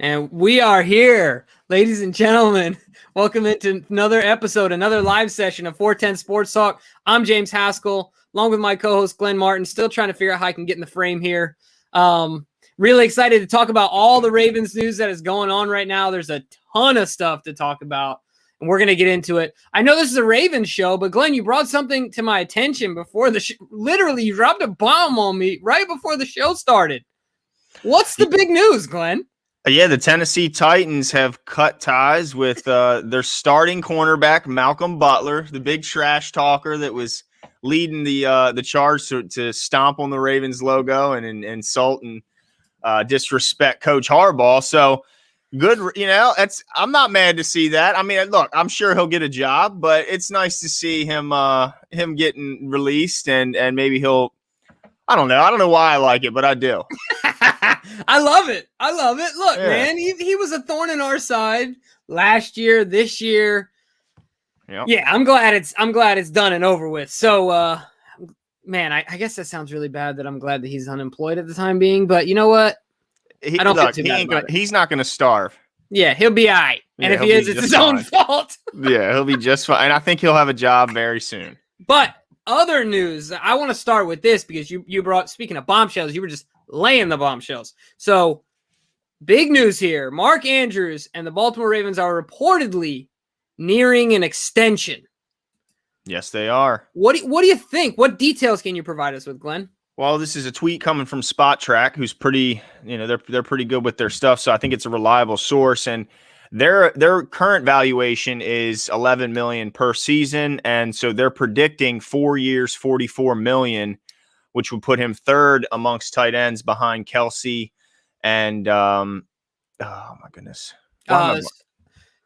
And we are here, ladies and gentlemen. Welcome into another episode, another live session of 410 Sports Talk. I'm James Haskell, along with my co-host Glenn Martin, still trying to figure out how I can get in the frame here. Really excited to talk about all the Ravens news that is going on right now. There's a ton of stuff to talk about, and we're going to get into it. I know this is a Ravens show, but Glenn, you brought something to my attention before the literally, you dropped a bomb on me right before the show started. What's the big news, Glenn? Yeah, the Tennessee Titans have cut ties with their starting cornerback, Malcolm Butler, the big trash talker that was leading the charge to stomp on the Ravens logo and insult and disrespect Coach Harbaugh. So good, I'm not mad to see that. I mean, look, I'm sure he'll get a job, but it's nice to see him getting released and maybe he'll. I don't know why I like it, but I do. I love it. Look, man, he was a thorn in our side last year, this year. Yep. Yeah, I'm glad it's done and over with. So, man, I guess that sounds really bad that I'm glad that he's unemployed at the time being. But you know what? I don't think he's not going to starve. Yeah, he'll be all right. And if he is, it's his own fault. Yeah, he'll be just fine. And I think he'll have a job very soon. But other news, I want to start with this because you brought, speaking of bombshells, you were just laying the bombshells. So big news here. Mark Andrews and the Baltimore Ravens are reportedly nearing an extension. Yes, they are. What do you think? What details can you provide us with, Glenn? Well, this is a tweet coming from Spot Track, who's pretty, they're pretty good with their stuff. So I think it's a reliable source. And their current valuation is $11 million per season, and so they're predicting 4 years, $44 million, which would put him third amongst tight ends behind Kelsey and oh my goodness,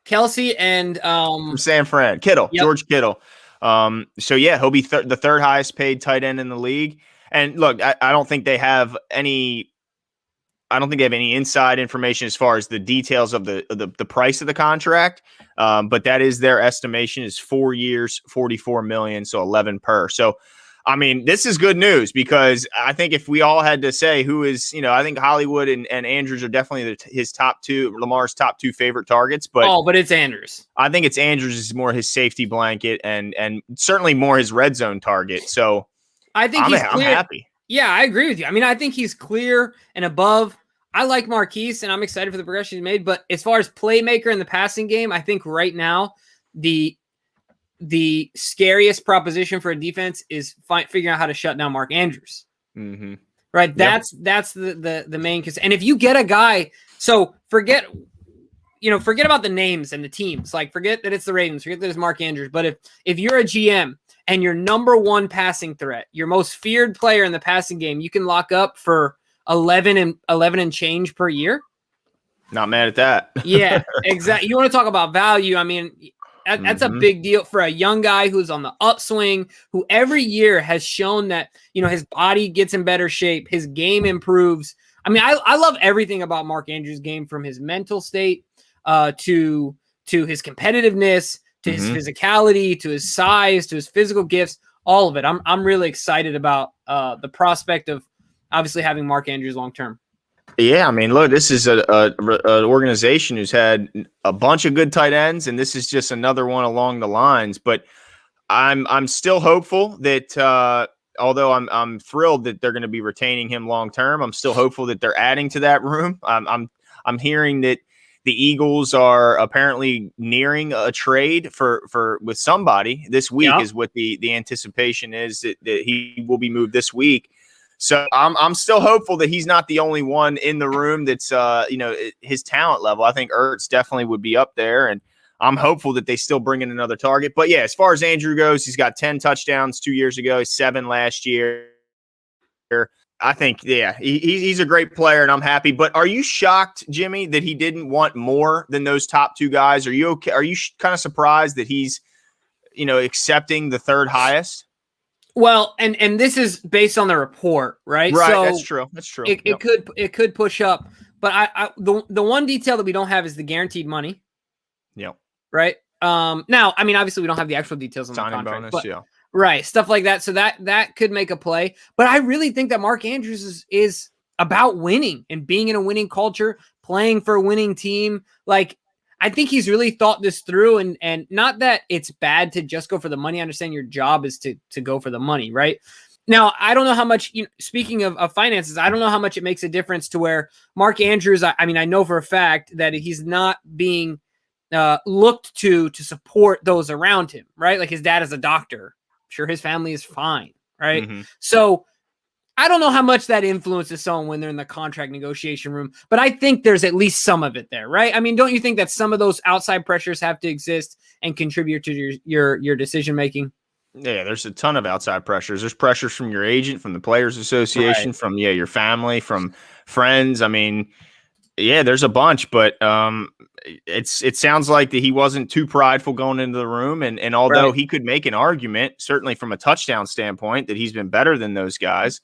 Kelsey and from San Fran, Kittle, yep. George Kittle. So yeah, he'll be the third highest paid tight end in the league. And look, I don't think they have any. I don't think they have any inside information as far as the details of the price of the contract, but that is their estimation is 4 years, $44 million, so 11 per. So, I mean, this is good news because I think if we all had to say who is, I think Hollywood and Andrews are definitely his top two, Lamar's top two favorite targets. But it's Andrews. I think it's Andrews is more his safety blanket and certainly more his red zone target. So I think I'm happy. Yeah, I agree with you. I mean, I think he's clear and above. I like Marquise, and I'm excited for the progression he's made. But as far as playmaker in the passing game, I think right now the scariest proposition for a defense is figuring out how to shut down Mark Andrews. Mm-hmm. Right? That's the main concern. And if you get a guy, so forget about the names and the teams. Like, forget that it's the Ravens. Forget that it's Mark Andrews. But if you're a GM and your number one passing threat, your most feared player in the passing game, you can lock up for 11 and change per year. Not mad at that. Yeah, exactly. You want to talk about value? I mean, that's a big deal for a young guy who's on the upswing, who every year has shown that his body gets in better shape, his game improves. I mean, I love everything about Mark Andrews' game, from his mental state to his competitiveness, to his physicality, to his size, to his physical gifts. All of it. I'm really excited about the prospect of obviously having Mark Andrews long term. Yeah, I mean, look, this is an organization who's had a bunch of good tight ends, and this is just another one along the lines. But I'm still hopeful that although I'm thrilled that they're going to be retaining him long term, I'm still hopeful that they're adding to that room. I'm hearing that the Eagles are apparently nearing a trade with somebody this week. Yeah. Is what the anticipation is that he will be moved this week. So I'm still hopeful that he's not the only one in the room that's his talent level. I think Ertz definitely would be up there, and I'm hopeful that they still bring in another target. But yeah, as far as Andrew goes, he's got 10 touchdowns 2 years ago, 7 last year. I think, yeah, he's a great player, and I'm happy. But are you shocked, Jimmy, that he didn't want more than those top two guys? Are you okay? Are you kind of surprised that he's, accepting the third highest? Well, and this is based on the report, right? Right, so that's true. It could push up, but the one detail that we don't have is the guaranteed money. Yep. Right. Now, I mean, obviously, we don't have the actual details on the contract, bonus, but, right, stuff like that. So that could make a play. But I really think that Mark Andrews is about winning and being in a winning culture, playing for a winning team. Like, I think he's really thought this through, and not that it's bad to just go for the money. I understand your job is to go for the money, right? Now, I don't know how much, speaking of finances, I don't know how much it makes a difference to where Mark Andrews, I mean, I know for a fact that he's not being looked to support those around him, right? Like his dad is a doctor. I'm sure his family is fine, right? Mm-hmm. So I don't know how much that influences someone when they're in the contract negotiation room, but I think there's at least some of it there, right? I mean, don't you think that some of those outside pressures have to exist and contribute to your decision making? Yeah, there's a ton of outside pressures. There's pressures from your agent, from the Players Association, Right. from your family, from friends. I mean, yeah, there's a bunch, but it sounds like that he wasn't too prideful going into the room, and although Right. he could make an argument, certainly from a touchdown standpoint, that he's been better than those guys.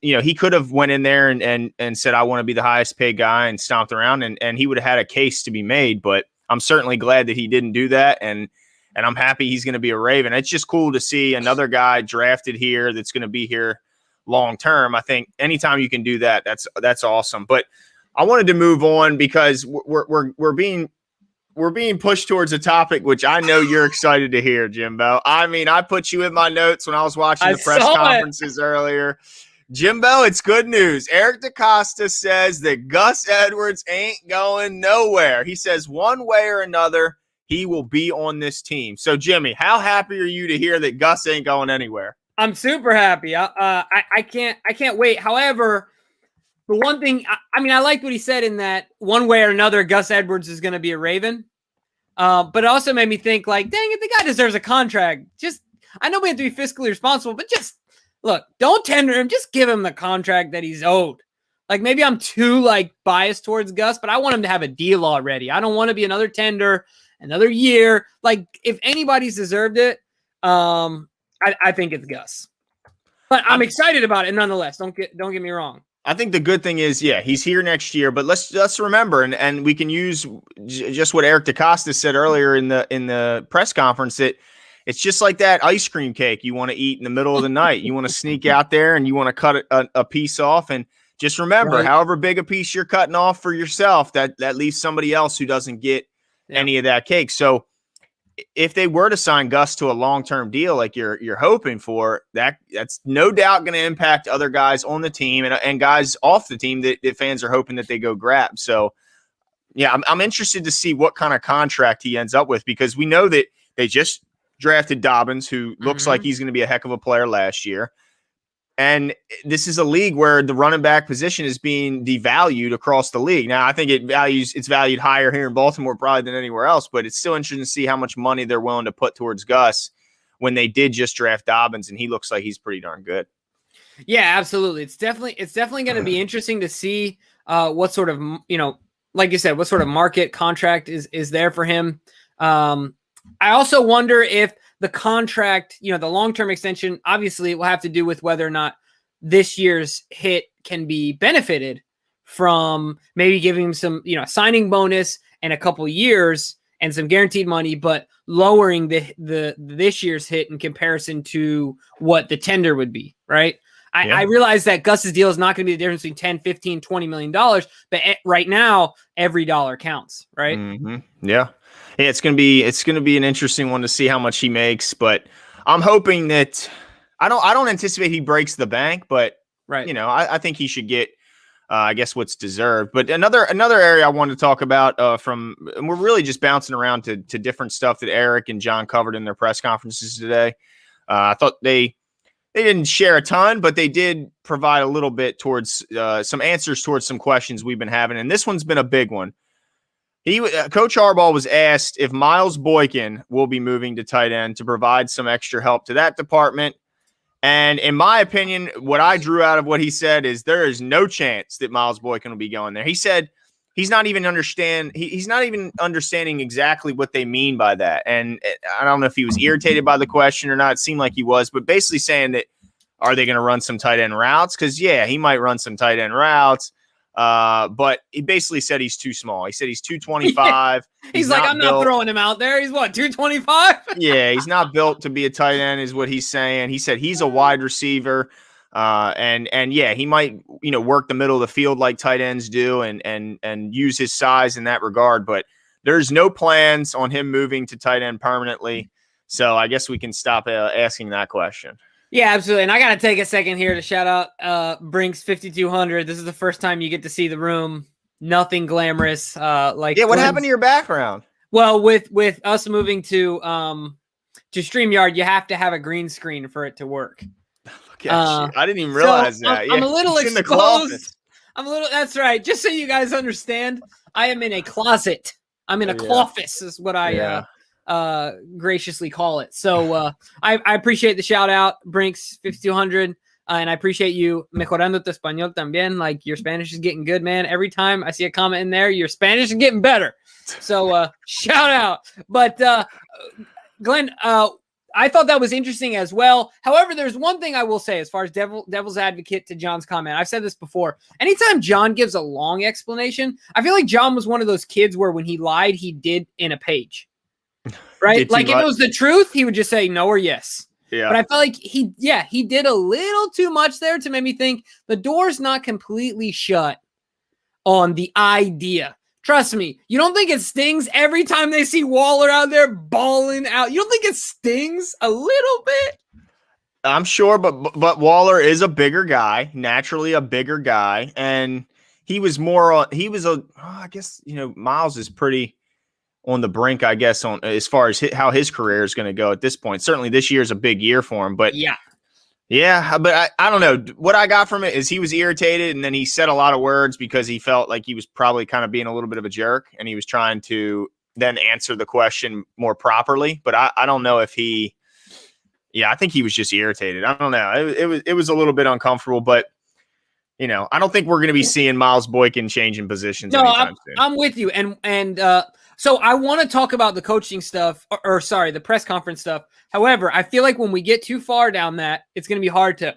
He could have went in there and said, I want to be the highest paid guy, and stomped around, and he would have had a case to be made. But I'm certainly glad that he didn't do that. And I'm happy he's going to be a Raven. It's just cool to see another guy drafted here that's going to be here long term. I think anytime you can do that, that's awesome. But I wanted to move on because we're being pushed towards a topic which I know you're excited to hear, Jimbo. I mean, I put you in my notes when I was watching the press conferences earlier. Jimbo, it's good news. Eric Decosta says that Gus Edwards ain't going nowhere. He says one way or another, he will be on this team. So, Jimmy, how happy are you to hear that Gus ain't going anywhere? I'm super happy. I can't wait. However, the one thing, I mean, I liked what he said in that one way or another, Gus Edwards is going to be a Raven. But it also made me think, like, dang it, the guy deserves a contract. I know we have to be fiscally responsible, but just look, don't tender him. Just give him the contract that he's owed. Like, maybe I'm too biased towards Gus, but I want him to have a deal already. I don't want to be another tender, another year. Like, if anybody's deserved it, I think it's Gus. But I'm excited about it nonetheless. Don't get me wrong. I think the good thing is, yeah, he's here next year, but let's remember, and we can use just what Eric Decosta said earlier in the press conference, that it's just like that ice cream cake you want to eat in the middle of the night. You want to sneak out there and you want to cut a piece off, and just remember, however big a piece you're cutting off for yourself, that leaves somebody else who doesn't get any of that cake. So if they were to sign Gus to a long-term deal like you're hoping for, that's no doubt going to impact other guys on the team and guys off the team that fans are hoping that they go grab. So, yeah, I'm interested to see what kind of contract he ends up with, because we know that they just drafted Dobbins, who looks like he's going to be a heck of a player last year. And this is a league where the running back position is being devalued across the league. Now, I think it's valued higher here in Baltimore probably than anywhere else, but it's still interesting to see how much money they're willing to put towards Gus when they did just draft Dobbins, and he looks like he's pretty darn good. Yeah, absolutely. It's definitely going to be interesting to see what sort of, like you said, what sort of market contract is there for him. I also wonder if the contract, the long-term extension, obviously it will have to do with whether or not this year's hit can be benefited from maybe giving him some, signing bonus and a couple years and some guaranteed money, but lowering the this year's hit in comparison to what the tender would be, right? I realize that Gus's deal is not going to be the difference between 10, 15, $20 million, but right now every dollar counts, right? Mm-hmm. Yeah. Yeah, it's gonna be an interesting one to see how much he makes, but I'm hoping that I don't anticipate he breaks the bank, but I think he should get I guess what's deserved. But another area I wanted to talk about and we're really just bouncing around to different stuff that Eric and John covered in their press conferences today. I thought they didn't share a ton, but they did provide a little bit towards some answers towards some questions we've been having, and this one's been a big one. Coach Harbaugh was asked if Miles Boykin will be moving to tight end to provide some extra help to that department. And in my opinion, what I drew out of what he said is there is no chance that Miles Boykin will be going there. He said he's not even understanding exactly what they mean by that. And I don't know if he was irritated by the question or not. It seemed like he was, but basically saying that, are they going to run some tight end routes? Because, yeah, he might run some tight end routes. But he basically said he's too small. He said he's 225. He's like, I'm not throwing him out there. He's what, 225? Yeah, he's not built to be a tight end is what he's saying. He said he's a wide receiver. And yeah, he might, work the middle of the field like tight ends do and use his size in that regard. But there's no plans on him moving to tight end permanently. So I guess we can stop asking that question. Yeah, absolutely. And I got to take a second here to shout out Brinks 5200. This is the first time you get to see the room. Nothing glamorous. What happened to your background? Well, with us moving to StreamYard, you have to have a green screen for it to work. I didn't even realize that. I'm a little exposed. That's right. Just so you guys understand, I am in a closet. I'm in a cloffice is what I graciously call it. So I appreciate the shout out, Brinks 5200. And I appreciate you mejorando tu español también. Like, your Spanish is getting good, man. Every time I see a comment in there, your Spanish is getting better. So shout out. But Glenn, I thought that was interesting as well. However, there's one thing I will say as far as devil's advocate to John's comment. I've said this before. Anytime John gives a long explanation, I feel like John was one of those kids where when he lied, he did in a page. Right? Like, if it was the truth, he would just say no or yes. Yeah. But I felt like he did a little too much there to make me think the door's not completely shut on the idea. Trust me, you don't think it stings every time they see Waller out there balling out? You don't think it stings a little bit? I'm sure, but Waller is a bigger guy, naturally a bigger guy, and he was I guess, Miles is pretty on the brink, I guess, on as far as how his career is going to go at this point. Certainly this year is a big year for him, but but I don't know. What I got from it is he was irritated, and then he said a lot of words because he felt like he was probably kind of being a little bit of a jerk, and he was trying to then answer the question more properly. But I don't know if I think he was just irritated. I don't know. It was a little bit uncomfortable, but I don't think we're going to be seeing Miles Boykin changing positions anytime soon. I'm with you. And so I want to talk about the coaching stuff, the press conference stuff. However, I feel like when we get too far down that, it's going to be hard to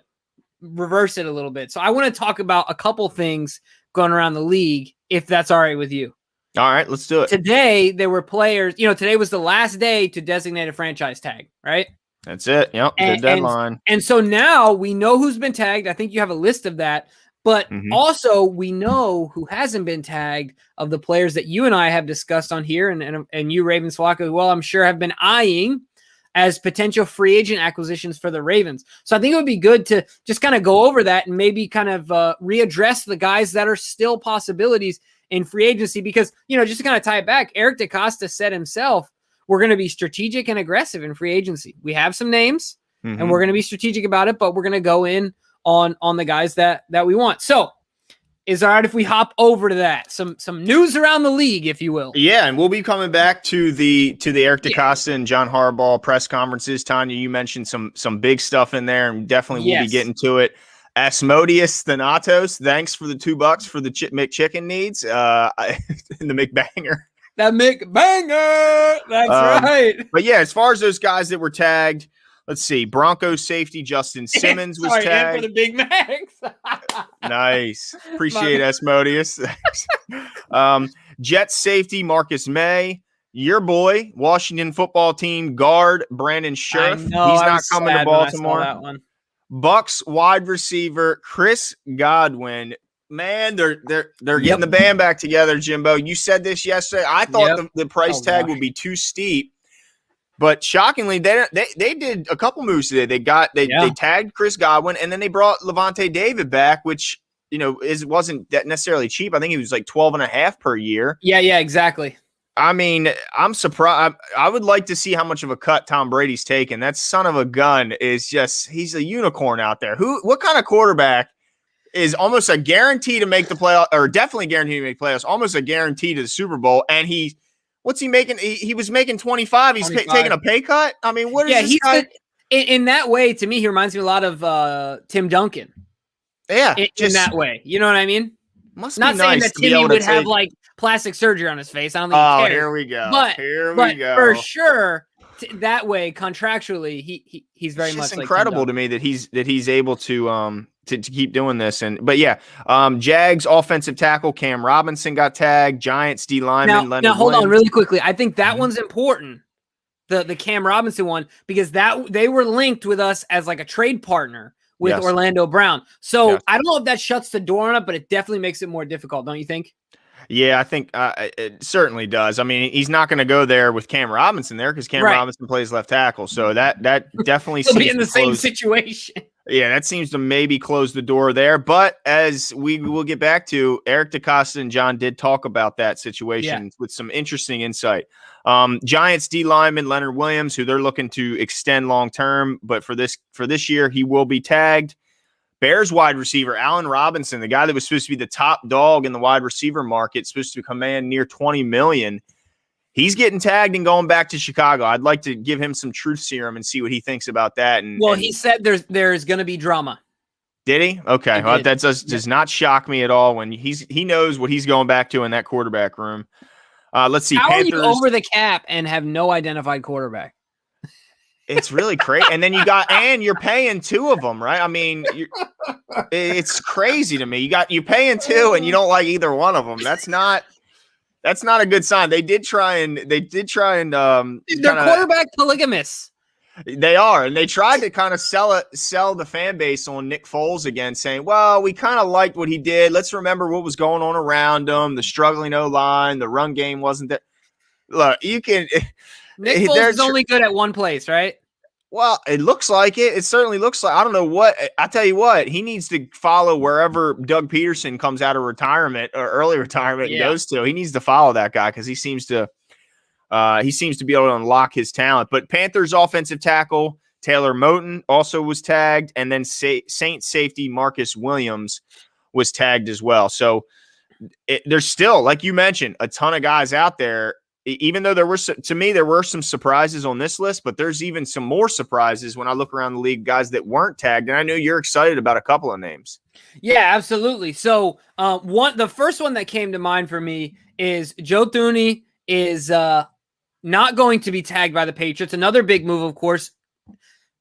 reverse it a little bit. So I want to talk about a couple things going around the league, if that's all right with you. All right, let's do it. Today, there were players, today was the last day to designate a franchise tag, right? That's it. Yep, the deadline. And so now we know who's been tagged. I think you have a list of that. But also, we know who hasn't been tagged of the players that you and I have discussed on here, and you, Ravens Flock, as well, I'm sure have been eyeing as potential free agent acquisitions for the Ravens. So I think it would be good to just kind of go over that and maybe kind of readdress the guys that are still possibilities in free agency because, just to kind of tie it back, Eric Decosta said himself, we're going to be strategic and aggressive in free agency. We have some names, and we're going to be strategic about it, but we're going to go in on the guys that we want. So is it all right if we hop over to that? Some news around the league, if you will. Yeah, and we'll be coming back to the Eric Decosta and John Harbaugh press conferences. Tanya, you mentioned some big stuff in there, and definitely we'll be getting to it. Asmodeus Thanatos, thanks for the $2 for the McChicken needs. In the McBanger. That McBanger! That's right. But yeah, as far as those guys that were tagged, let's see. Broncos safety Justin Simmons was tagged. And for the Big Macs. Nice. Appreciate Asmodeus. Jets safety Marcus May. Your boy, Washington football team guard Brandon Scherf. He's not coming to Baltimore. Bucks wide receiver Chris Godwin. Man, they're getting the band back together, Jimbo. You said this yesterday. I thought the price tag would be too steep. But shockingly, they did a couple moves today. They tagged Chris Godwin, and then they brought Levante David back, which wasn't that necessarily cheap. I think he was like 12.5 per year. Yeah, exactly. I mean, I'm surprised. I would like to see how much of a cut Tom Brady's taken. That son of a gun he's a unicorn out there. What kind of quarterback is almost a guarantee to make the playoff, or definitely guaranteed to make playoffs, almost a guarantee to the Super Bowl, and what's he making? He was making 25. He's taking a pay cut. I mean, what is this guy? In that way, to me, he reminds me a lot of Tim Duncan. Yeah. In that way. You know what I mean? Must Not be saying nice that Timmy would have like plastic surgery on his face. I don't think he cares. Here we go. But we go. For sure, that way, contractually, he's very much like incredible to me that he's able to keep doing this. But Jags offensive tackle Cam Robinson got tagged. Giants D lineman Now hold on really quickly. I think that one's important. The Cam Robinson one, because that they were linked with us as like a trade partner with Yes. Orlando Brown. So Yes. I don't know if that shuts the door on it, but it definitely makes it more difficult, don't you think? Yeah, I think it certainly does. I mean, he's not going to go there with Cam Robinson there because Cam Right. Robinson plays left tackle. So that definitely He'll seems be in to the same close. situation. Yeah, that seems to maybe close the door there. But as we will get back to, Eric Decosta and John did talk about that situation with some interesting insight. Giants D lineman Leonard Williams, who they're looking to extend long term, but for this year he will be tagged. Bears wide receiver Allen Robinson, the guy that was supposed to be the top dog in the wide receiver market, supposed to command near $20 million. He's getting tagged and going back to Chicago. I'd like to give him some truth serum and see what he thinks about that. He said there's going to be drama. Did he? Okay. He well, did. that does not shock me at all when he knows what he's going back to in that quarterback room. Let's see. How Panthers, are you over the cap and have no identified quarterback? It's really crazy. And then you're paying two of them, right? I mean, it's crazy to me. You're paying two and you don't like either one of them. That's not a good sign. They did try and They're quarterback polygamists. They are, and they tried to kind of sell the fan base on Nick Foles again, saying, well, we kind of liked what he did. Let's remember what was going on around him, the struggling O-line, the run game wasn't there. Look, you can Nick Foles is only good at one place, right? Well, it looks like it. It certainly looks like. I don't know what. I tell you what, he needs to follow wherever Doug Peterson comes out of retirement or early retirement and goes to. He needs to follow that guy because he seems to be able to unlock his talent. But Panthers offensive tackle Taylor Moton also was tagged, and then Saints safety Marcus Williams was tagged as well. So there's still, like you mentioned, a ton of guys out there. Even though there were some surprises on this list, but there's even some more surprises when I look around the league, guys that weren't tagged. And I know you're excited about a couple of names. Yeah, absolutely. So the first one that came to mind for me is Joe Thuney is not going to be tagged by the Patriots. Another big move, of course,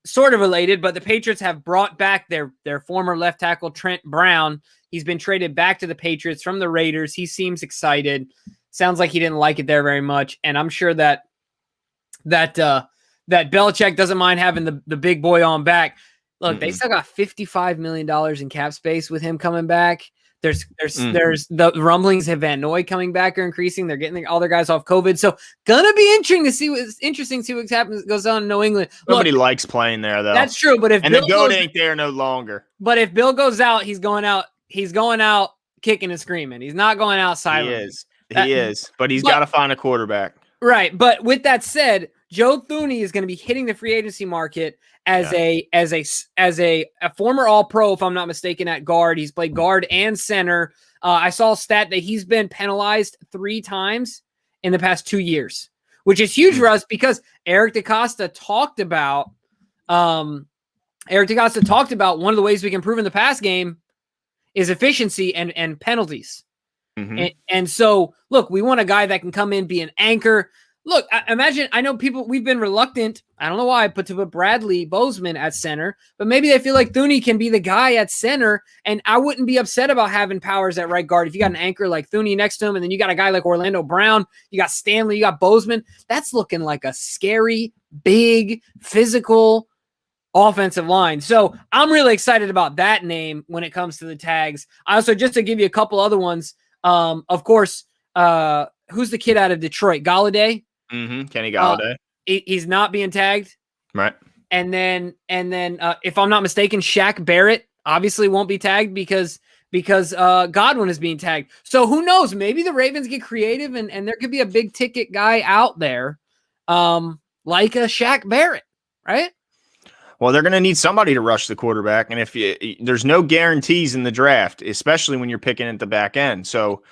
sort of related, but the Patriots have brought back their former left tackle, Trent Brown. He's been traded back to the Patriots from the Raiders. He seems excited. Sounds like he didn't like it there very much, and I'm sure that Belichick doesn't mind having the big boy on back. Look, they still got $55 million in cap space with him coming back. There's the rumblings of Van Noy coming back are increasing. They're getting all their guys off COVID, so gonna be interesting to see what happens goes on in New England. Nobody likes playing there though. That's true, but if the goat ain't there no longer. But if Bill goes out, he's going out kicking and screaming. He's not going out silently. He is, but he's got to find a quarterback. Right. But with that said, Joe Thuney is going to be hitting the free agency market as a former All-Pro, if I'm not mistaken, at guard. He's played guard and center. I saw a stat that he's been penalized 3 times in the past 2 years, which is huge for us because Eric Decosta talked about one of the ways we can improve in the pass game is efficiency and penalties. And so, look, we want a guy that can come in, be an anchor. Look, I know we've been reluctant. I don't know why, but to put Bradley Bozeman at center, but maybe they feel like Thuney can be the guy at center. And I wouldn't be upset about having Powers at right guard. If you got an anchor like Thuney next to him, and then you got a guy like Orlando Brown, you got Stanley, you got Bozeman, that's looking like a scary, big, physical offensive line. So I'm really excited about that name when it comes to the tags. Also, just to give you a couple other ones, of course, who's the kid out of Detroit? Galladay? Kenny Galladay. He's not being tagged. Right. And then, if I'm not mistaken, Shaq Barrett obviously won't be tagged because Godwin is being tagged. So who knows? Maybe the Ravens get creative and there could be a big ticket guy out there, like a Shaq Barrett, right? Well, they're going to need somebody to rush the quarterback, and if there's no guarantees in the draft, especially when you're picking at the back end. So,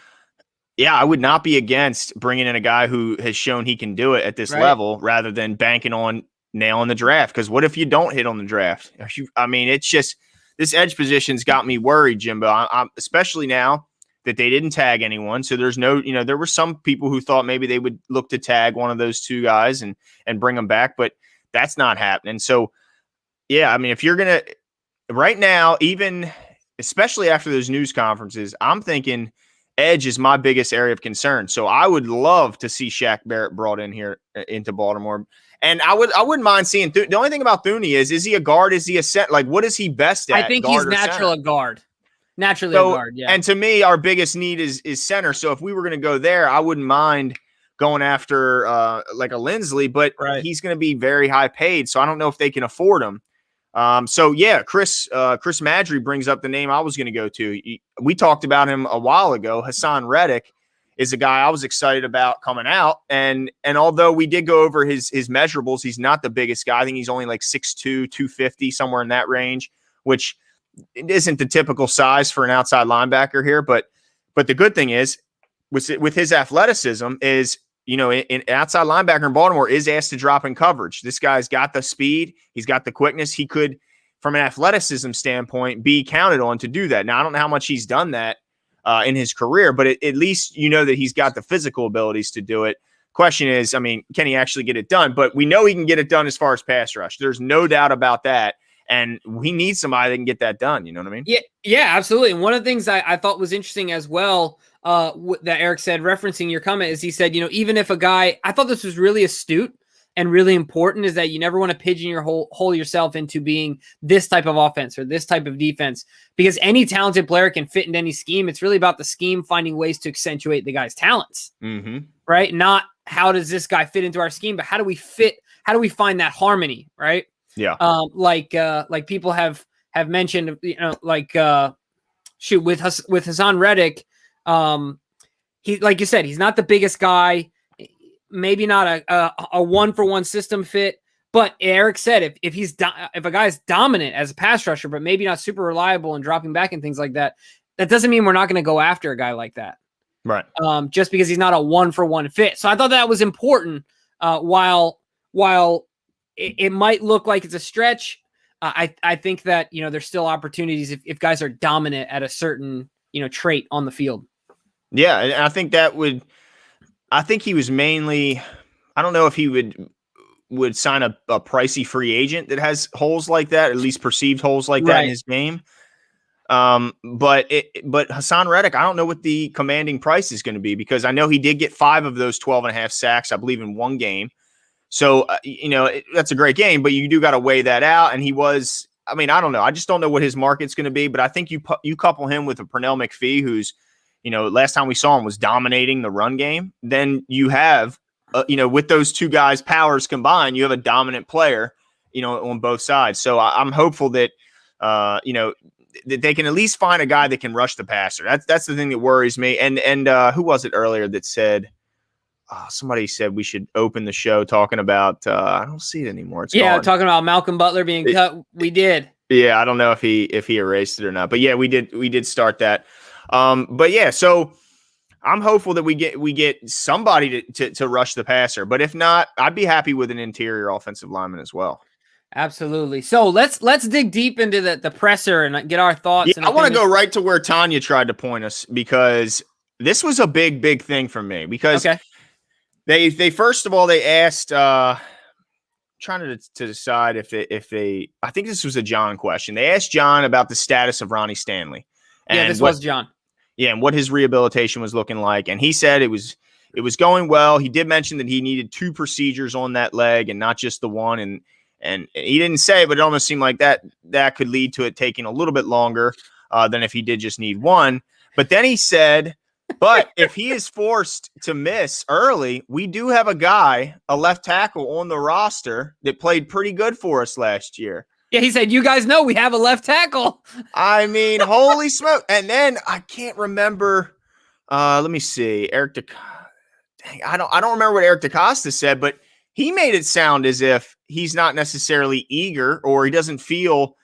yeah, I would not be against bringing in a guy who has shown he can do it at this level rather than banking on nailing the draft. Because what if you don't hit on the draft? I mean, it's just this edge position's got me worried, Jimbo. I'm especially now that they didn't tag anyone. So there's no, there were some people who thought maybe they would look to tag one of those 2 guys and bring them back, but that's not happening. So. Yeah, I mean, if you're going to – right now, even especially after those news conferences, I'm thinking edge is my biggest area of concern. So I would love to see Shaq Barrett brought in here into Baltimore. And I wouldn't mind seeing the only thing about Thuney is he a guard? Is he a center? Like, what is he best at? I think he's naturally a guard. Naturally a guard, yeah. And to me, our biggest need is center. So if we were going to go there, I wouldn't mind going after like a Lindsley, but he's going to be very high paid. So I don't know if they can afford him. So yeah, Chris Madry brings up the name I was going to go to. We talked about him a while ago. Hassan Reddick is a guy I was excited about coming out. And although we did go over his measurables, he's not the biggest guy. I think he's only like 6'2", 250, somewhere in that range, which it isn't the typical size for an outside linebacker here. But the good thing is with his athleticism is, an outside linebacker in Baltimore is asked to drop in coverage. This guy's got the speed. He's got the quickness. He could, from an athleticism standpoint, be counted on to do that. Now, I don't know how much he's done that in his career, but at least that he's got the physical abilities to do it. Question is, can he actually get it done? But we know he can get it done as far as pass rush. There's no doubt about that. And we need somebody that can get that done. You know what I mean? Yeah, absolutely. And one of the things I thought was interesting as well, that Eric said, referencing your comment, is he said, even if a guy, I thought this was really astute and really important, is that you never want to pigeonhole yourself into being this type of offense or this type of defense, because any talented player can fit into any scheme. It's really about the scheme finding ways to accentuate the guy's talents, right? Not how does this guy fit into our scheme, but how do we find that harmony, right? Yeah. Like people have mentioned, with Hassan Reddick, he, like you said, he's not the biggest guy, maybe not a 1-for-1 system fit, but Eric said if a guy's dominant as a pass rusher, but maybe not super reliable and dropping back and things like that, that doesn't mean we're not going to go after a guy like that. Right. Just because he's not a 1-for-1 fit. So I thought that was important. While it might look like it's a stretch, I think that, there's still opportunities if guys are dominant at a certain, trait on the field. Yeah. And I think I think he was mainly, I don't know if he would sign a pricey free agent that has holes like that, at least perceived holes like that in his game. But Hassan Reddick, I don't know what the commanding price is going to be, because I know he did get 5 of those 12.5 sacks, I believe, in one game. So, that's a great game, but you do got to weigh that out. And he was, I don't know. I just don't know what his market's going to be, but I think you couple him with a Pernell McPhee, who's, last time we saw him was dominating the run game. Then you have, with those two guys' powers combined, you have a dominant player, on both sides. So I'm hopeful that, that they can at least find a guy that can rush the passer. That's the thing that worries me. And who was it earlier that said, somebody said we should open the show talking about, I don't see it anymore. It's gone. Talking about Malcolm Butler being cut. We did. Yeah. I don't know if he erased it or not, but yeah, we did start that. But yeah, so I'm hopeful that we get somebody to rush the passer, but if not, I'd be happy with an interior offensive lineman as well. Absolutely. So let's dig deep into the presser and get our thoughts. Yeah, I want to go right to where Tanya tried to point us, because this was a big thing for me, because they first of all, they asked, trying to decide if they, I think this was a John question. They asked John about the status of Ronnie Stanley. And this was John. Yeah, and what his rehabilitation was looking like. And he said it was going well. He did mention that he needed 2 procedures on that leg and not just the one. And he didn't say, but it almost seemed like that could lead to it taking a little bit longer than if he did just need 1. But then he said, but if he is forced to miss early, we do have a guy, a left tackle on the roster that played pretty good for us last year. Yeah, he said, you guys know we have a left tackle. Holy smoke. And then I can't remember. Let me see. I don't remember what Eric Decosta said, but he made it sound as if he's not necessarily eager, or he doesn't feel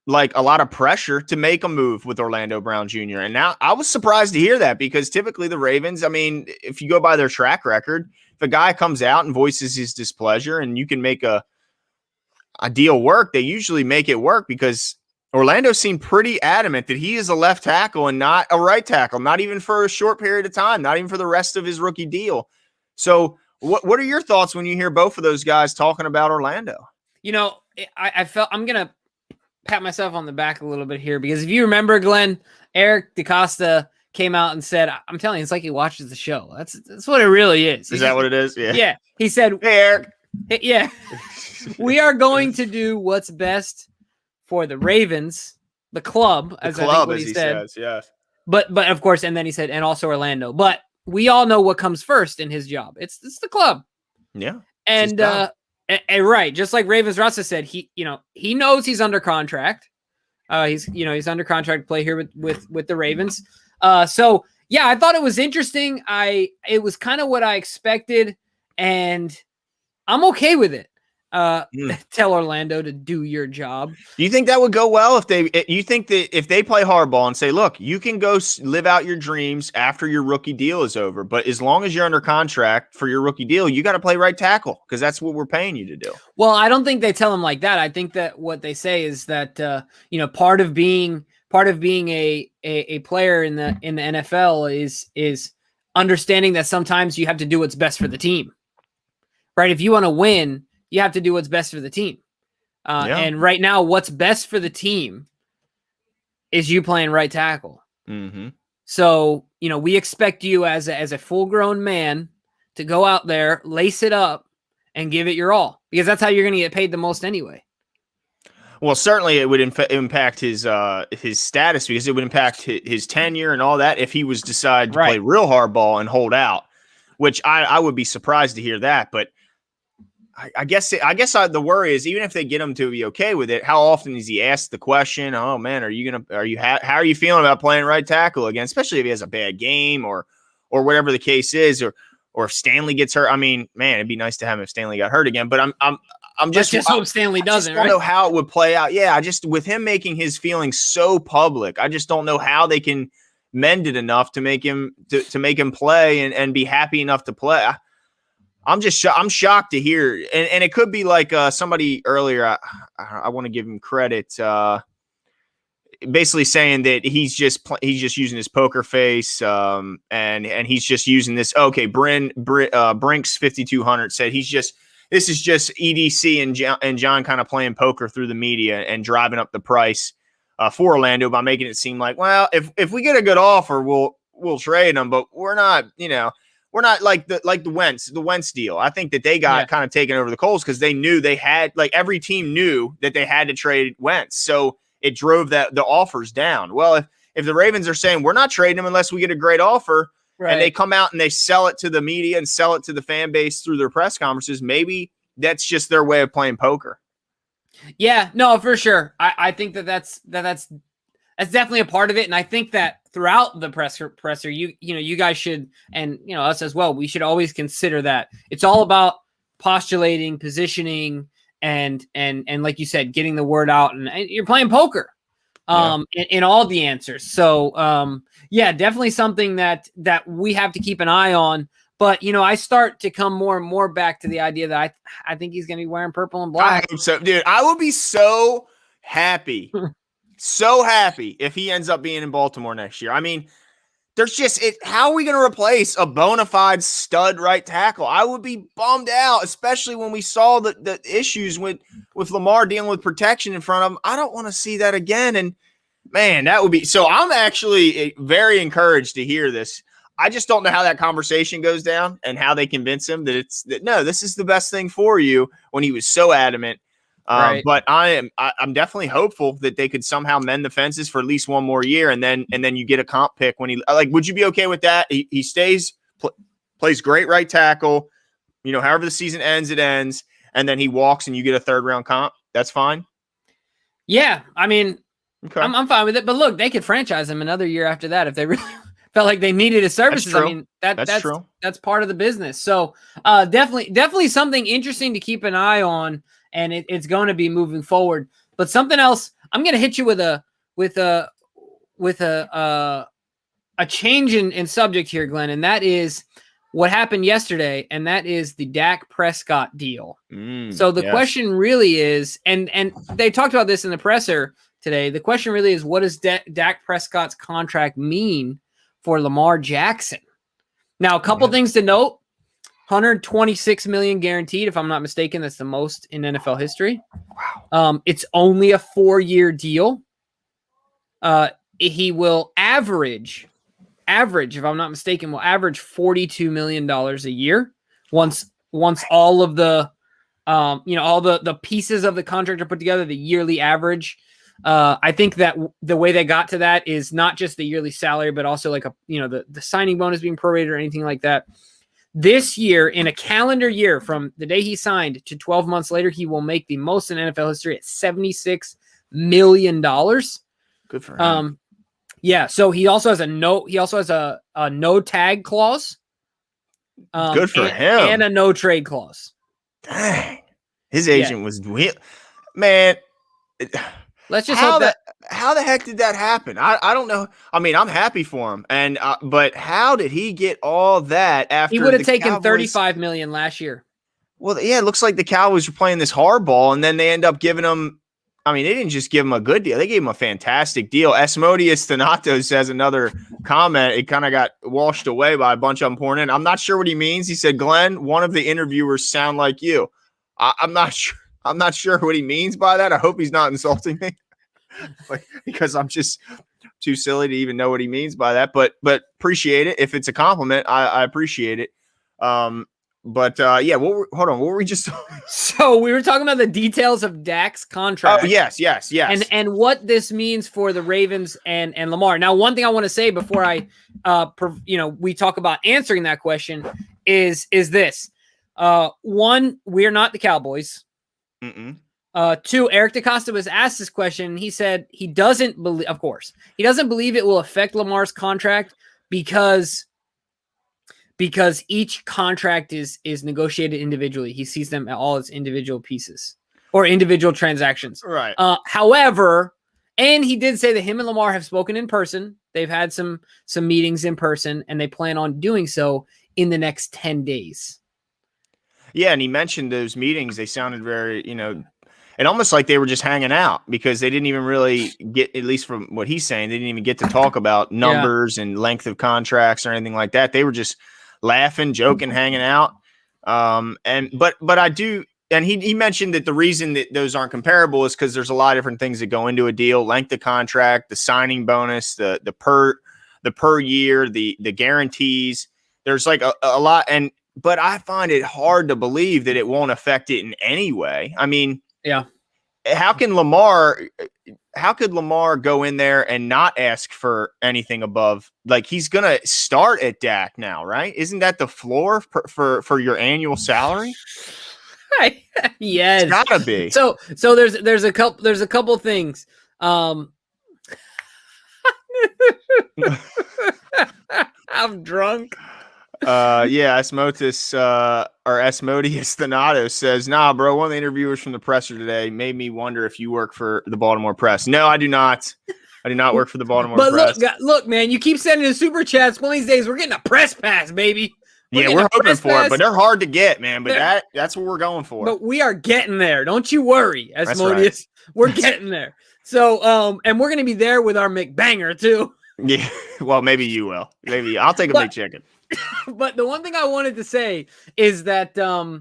like a lot of pressure to make a move with Orlando Brown Jr. And now I was surprised to hear that, because typically the Ravens, if you go by their track record, if a guy comes out and voices his displeasure and you can make a deal work, they usually make it work, because Orlando seemed pretty adamant that he is a left tackle and not a right tackle, not even for a short period of time, not even for the rest of his rookie deal. What are your thoughts when you hear both of those guys talking about Orlando? I felt, I'm going to pat myself on the back a little bit here, because if you remember, Glenn, Eric Decosta came out and said, I'm telling you, it's like he watches the show. That's what it really is. Is that what it is? Yeah. Yeah. He said, Hey, Eric. Yeah. We are going to do what's best for the Ravens, the club, The as club, I think what as he he said. says, yes. But of course, and then he said, and also Orlando. But we all know what comes first in his job. It's the club. Yeah. And right, just like Ravens Russa said, he knows he's under contract. He's under contract to play here with the Ravens. So yeah, I thought it was interesting. It was kind of what I expected, and I'm okay with it. Tell Orlando to do your job. Do you think that would go well you think that if they play hardball and say, look, you can go live out your dreams after your rookie deal is over, but as long as you're under contract for your rookie deal, you got to play right tackle because that's what we're paying you to do. Well, I don't think they tell him like that. I think that what they say is that part of being a player in the NFL is understanding that sometimes you have to do what's best for the team. Right? If you want to win, you have to do what's best for the team. And right now, what's best for the team is you playing right tackle. Mm-hmm. So, we expect you as a full-grown man to go out there, lace it up, and give it your all. Because that's how you're going to get paid the most anyway. Well, certainly it would impact his status because it would impact his tenure and all that if he was decided to play real hardball and hold out, which I would be surprised to hear that. But I guess the worry is even if they get him to be okay with it, how often is he asked the question? Oh man, how are you feeling about playing right tackle again? Especially if he has a bad game or whatever the case is, or if Stanley gets hurt. I mean, man, it'd be nice to have him if Stanley got hurt again. But I'm just hope Stanley doesn't. I don't know how it would play out. Yeah, with him making his feelings so public, I just don't know how they can mend it enough to make him play and be happy enough to play. I'm shocked to hear, and it could be like somebody earlier. I want to give him credit, basically saying that he's just using his poker face, and he's just using this. Okay, Brinks 5200 said this is just EDC and John kind of playing poker through the media and driving up the price for Orlando by making it seem like, well, if we get a good offer, we'll trade him, but we're not, We're not like the Wentz deal. I think that they got kind of taken over the coals because they knew they had, like, every team knew that they had to trade Wentz. So it drove the offers down. Well, if the Ravens are saying we're not trading him unless we get a great offer, and they come out and they sell it to the media and sell it to the fan base through their press conferences, maybe that's just their way of playing poker. Yeah, no, for sure. I think that's definitely a part of it. And I think that throughout the presser, you guys should, and us as well, we should always consider that it's all about postulating, positioning, and like you said, getting the word out, and you're playing poker in all the answers. So definitely something that we have to keep an eye on. But I start to come more and more back to the idea that I think he's going to be wearing purple and black. I hope so, dude. I will be so happy. So happy if he ends up being in Baltimore next year. I mean, there's just how are we going to replace a bona fide stud right tackle? I would be bummed out, especially when we saw the issues with Lamar dealing with protection in front of him. I don't want to see that again. And man, that would be so. I'm actually very encouraged to hear this. I just don't know how that conversation goes down and how they convince him that no, this is the best thing for you when he was so adamant. But I'm definitely hopeful that they could somehow mend the fences for at least one more year, and then you get a comp pick when he would you be okay with that? He stays, plays great right tackle, however the season ends, it ends, and then he walks and you get a 3rd round comp. That's fine. Yeah, I mean, okay. I'm fine with it. But look, they could franchise him another year after that if they really felt like they needed his services. I mean, that's true. That's part of the business. So definitely something interesting to keep an eye on. And it's going to be moving forward. But something else, I'm going to hit you with a change in subject here, Glenn, and that is what happened yesterday, and that is the Dak Prescott deal. So the question really is, and they talked about this in the presser today. The question really is, what does Dak Prescott's contract mean for Lamar Jackson? Now, a couple things to note. $126 million guaranteed, if I'm not mistaken. That's the most in NFL history. Wow. It's only a 4-year deal. He will average average, if I'm not mistaken, will average $42 million a year once all of the all the pieces of the contract are put together, the yearly average. I think that the way they got to that is not just the yearly salary, but also like the signing bonus being prorated or anything like that. This year, in a calendar year from the day he signed to 12 months later, he will make the most in NFL history at $76 million. Good for him. Yeah. So he also has a no tag clause. Good for him. And a no trade clause. Dang. His agent was man. Let's just hope that. How the heck did that happen? I don't know. I mean, I'm happy for him, and but how did he get all that after he would have taken Cowboys... $35 million last year? Well, yeah, it looks like the Cowboys were playing this hardball, and then they end up giving him. I mean, they didn't just give him a good deal; they gave him a fantastic deal. Asmodeus Thanatos says another comment. It kind of got washed away by a bunch of them pouring in. I'm not sure what he means. He said, "Glenn, one of the interviewers sound like you." I'm not sure. I'm not sure what he means by that. I hope he's not insulting me. Because I'm just too silly to even know what he means by that, but appreciate it. If it's a compliment, I appreciate it. Hold on. What were we just talking? So we were talking about the details of Dak's contract. Oh, yes. And what this means for the Ravens and Lamar. Now, one thing I want to say before I, we talk about answering that question is this. One, we are not the Cowboys. Mm-mm. Two, Eric Decosta was asked this question. He said he doesn't believe, of course, he doesn't believe it will affect Lamar's contract because each contract is negotiated individually. He sees them all as individual pieces or individual transactions. Right. However, and he did say that him and Lamar have spoken in person. They've had some meetings in person, and they plan on doing so in the next 10 days. Yeah, and he mentioned those meetings. They sounded very, and almost like they were just hanging out because they didn't even really get, at least from what he's saying, they didn't even get to talk about numbers and length of contracts or anything like that. They were just laughing, joking, hanging out. But I do, and he mentioned that the reason that those aren't comparable is because there's a lot of different things that go into a deal: length of contract, the signing bonus, the per year, the guarantees. There's like a lot, but I find it hard to believe that it won't affect it in any way. I mean, yeah. How could Lamar go in there and not ask for anything above? Like, he's going to start at Dak now, right? Isn't that the floor for your annual salary? Yes. It's gotta be. So there's a couple things. I'm drunk. Asmodeus Thanatos says, "Nah, bro, one of the interviewers from the presser today made me wonder if you work for the Baltimore Press." No, I do not. I do not work for the Baltimore Press. But look, man, you keep sending the super chats. One of these days, we're getting a press pass, baby. We're hoping for it, but they're hard to get, man. But that's what we're going for. But we are getting there. Don't you worry, Asmodeus. Right. We're getting there. So, and we're going to be there with our McBanger too. Yeah. Well, maybe you will. Maybe I'll take a McChicken. But the one thing I wanted to say is that so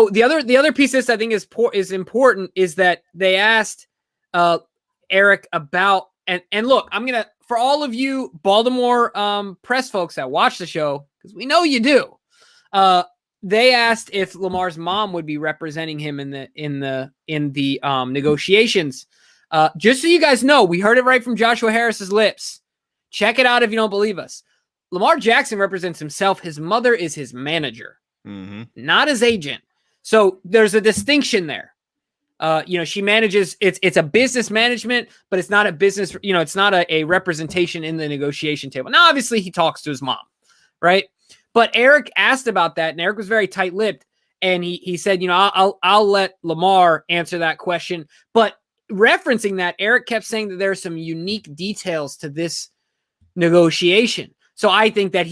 the other piece of this I think is important is that they asked Eric about and look, I'm gonna, for all of you Baltimore press folks that watch the show, because we know you do, they asked if Lamar's mom would be representing him in the negotiations. Just so you guys know, we heard it right from Joshua Harris's lips. Check it out if you don't believe us. Lamar Jackson represents himself. His mother is his manager, not his agent. So there's a distinction there. She manages, it's a business management, but it's not a business, it's not a representation in the negotiation table. Now, obviously he talks to his mom, right? But Eric asked about that, and Eric was very tight-lipped, and he said, I'll let Lamar answer that question. But referencing that, Eric kept saying that there are some unique details to this negotiation. So I think that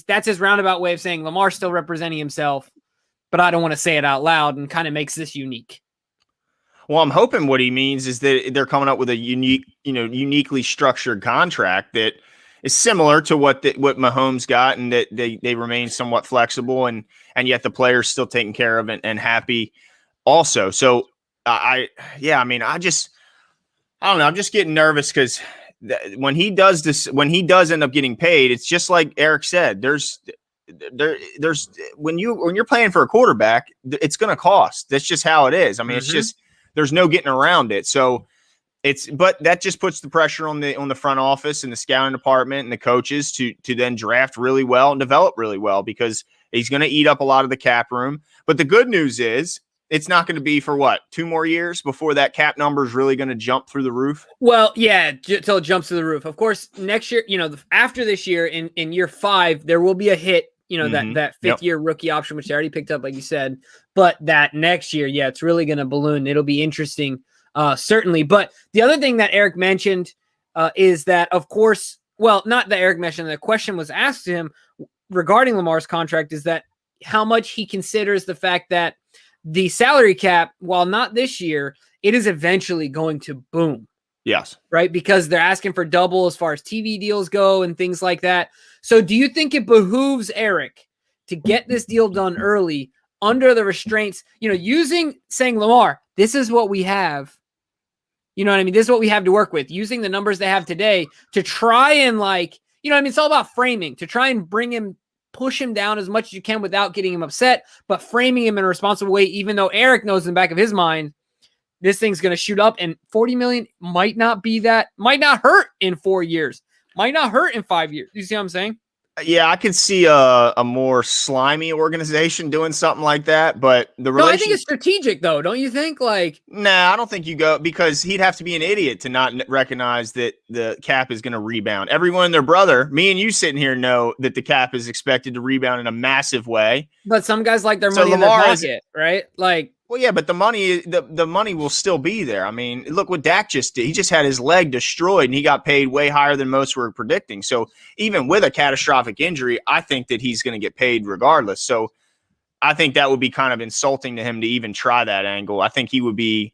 that's his roundabout way of saying Lamar's still representing himself, but I don't want to say it out loud, and kind of makes this unique. Well, I'm hoping what he means is that they're coming up with a uniquely structured contract that is similar to what Mahomes got, and that they remain somewhat flexible, and yet the player's still taken care of and happy also. So I don't know. I'm just getting nervous because when he does this, when he does end up getting paid, it's just like Eric said. There's when you're playing for a quarterback, it's going to cost. That's just how it is. I mean, it's just there's no getting around it. So but that just puts the pressure on the front office and the scouting department and the coaches to then draft really well and develop really well, because he's going to eat up a lot of the cap room. But the good news is, it's not going to be for 2 more years before that cap number is really going to jump through the roof. Well, yeah, till it jumps to the roof. Of course, next year, after this year, in year 5, there will be a hit, that fifth year rookie option, which they already picked up, like you said. But that next year, yeah, it's really going to balloon. It'll be interesting, certainly. But the other thing that Eric mentioned is that, of course, well, not that Eric mentioned, the question was asked to him regarding Lamar's contract, is that how much he considers the fact that the salary cap, while not this year, it is eventually going to boom. Yes. Right? Because they're asking for double as far as TV deals go and things like that. So do you think it behooves Eric to get this deal done early under the restraints, saying, Lamar, this is what we have. You know what I mean? This is what we have to work with, using the numbers they have today to try and it's all about framing, to try and push him down as much as you can without getting him upset, but framing him in a responsible way, even though Eric knows in the back of his mind, this thing's going to shoot up, and $40 million might not hurt in 4 years, might not hurt in 5 years. You see what I'm saying? Yeah, I could see a more slimy organization doing something like that, but I think it's strategic, though. Don't you think? Nah, I don't think you go, because he'd have to be an idiot to not recognize that the cap is going to rebound. Everyone and their brother, me and you sitting here, know that the cap is expected to rebound in a massive way. But some guys like their money in their pocket, right? Well, yeah, but the money will still be there. I mean, look what Dak just did. He just had his leg destroyed, and he got paid way higher than most were predicting. So even with a catastrophic injury, I think that he's going to get paid regardless. So I think that would be kind of insulting to him to even try that angle. I think he would be,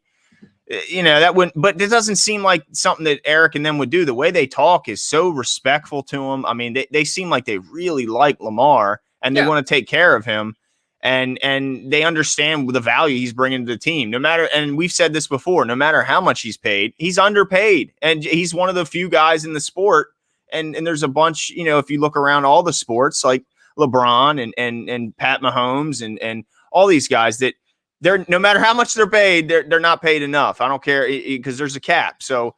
that wouldn't. But it doesn't seem like something that Eric and them would do. The way they talk is so respectful to him. I mean, they seem like they really like Lamar, and they want to take care of him. And they understand the value he's bringing to the team. And we've said this before, no matter how much he's paid, he's underpaid. And he's one of the few guys in the sport. And there's a bunch, if you look around all the sports, like LeBron and Pat Mahomes and all these guys, that they're, no matter how much they're paid, they're not paid enough. I don't care, because there's a cap. So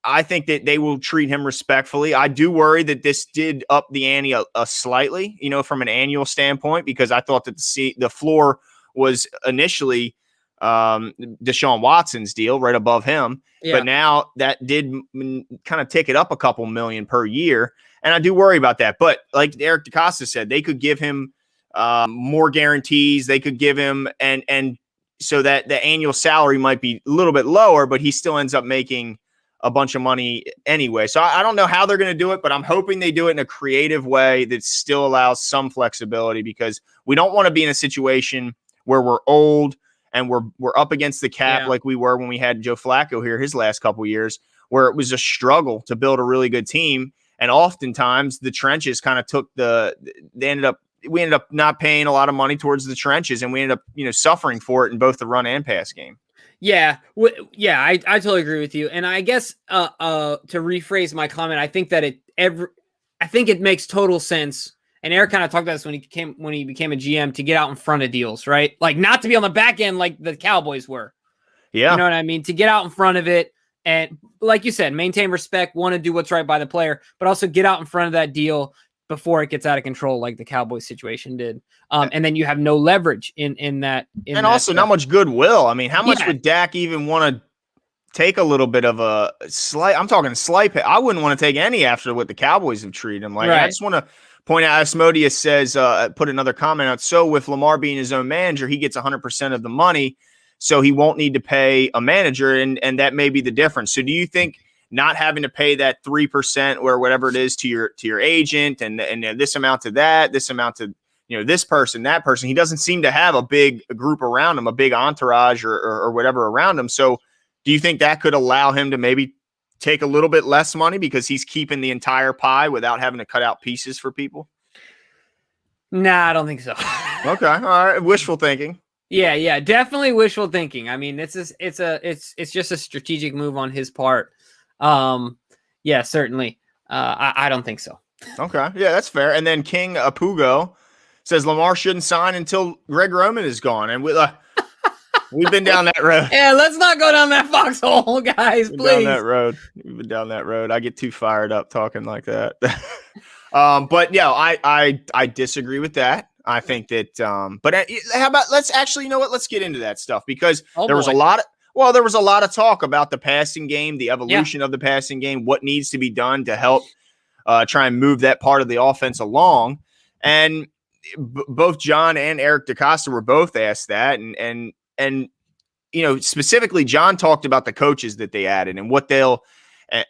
I think that they will treat him respectfully. I do worry that this did up the ante a slightly, from an annual standpoint, because I thought that the floor was initially Deshaun Watson's deal right above him. Yeah. But now that did kind of tick it up a couple million per year. And I do worry about that. But like Eric Decosta said, they could give him more guarantees. They could give him and so that the annual salary might be a little bit lower, but he still ends up making a bunch of money anyway. So I don't know how they're going to do it, but I'm hoping they do it in a creative way that still allows some flexibility, because we don't want to be in a situation where we're old and we're up against the cap like we were when we had Joe Flacco here his last couple of years, where it was a struggle to build a really good team. And oftentimes the trenches kind of took we ended up not paying a lot of money towards the trenches, and we ended up, suffering for it in both the run and pass game. Yeah. I totally agree with you. And I guess to rephrase my comment, I think that I think it makes total sense. And Eric kind of talked about this when he became a GM, to get out in front of deals, right? Like, not to be on the back end like the Cowboys were. Yeah. You know what I mean? To get out in front of it and, like you said, maintain respect, want to do what's right by the player, but also get out in front of that deal before it gets out of control, like the Cowboys situation did. And then you have no leverage in that. And also not much goodwill. I mean, how much would Dak even want to take a little bit of a slight? I'm talking slight. I wouldn't want to take any after what the Cowboys have treated him. Like, right. I just want to point out, Asmodeus says, put another comment out. So with Lamar being his own manager, he gets 100% of the money, so he won't need to pay a manager. And that may be the difference. So do you think not having to pay that 3% or whatever it is to your agent and this amount to that, this amount to, this person, that person, he doesn't seem to have a big group around him, a big entourage or whatever around him. So do you think that could allow him to maybe take a little bit less money because he's keeping the entire pie without having to cut out pieces for people? Nah, I don't think so. Okay. All right. Wishful thinking. Yeah, definitely wishful thinking. I mean, it's just a strategic move on his part. Yeah, certainly. I don't think so. Okay. Yeah, that's fair. And then King Apugo says Lamar shouldn't sign until Greg Roman is gone. And we've been down that road. Yeah, let's not go down that foxhole, guys, We've been please. down that road. We've been down that road. I get too fired up talking like that. But yeah, I disagree with that. I think that, but how about, let's actually, you know what? Let's get into that stuff because there was a lot of talk about the passing game, the evolution of the passing game, what needs to be done to help try and move that part of the offense along. And both John and Eric Decosta were both asked that. And, you know, specifically John talked about the coaches that they added and what they'll,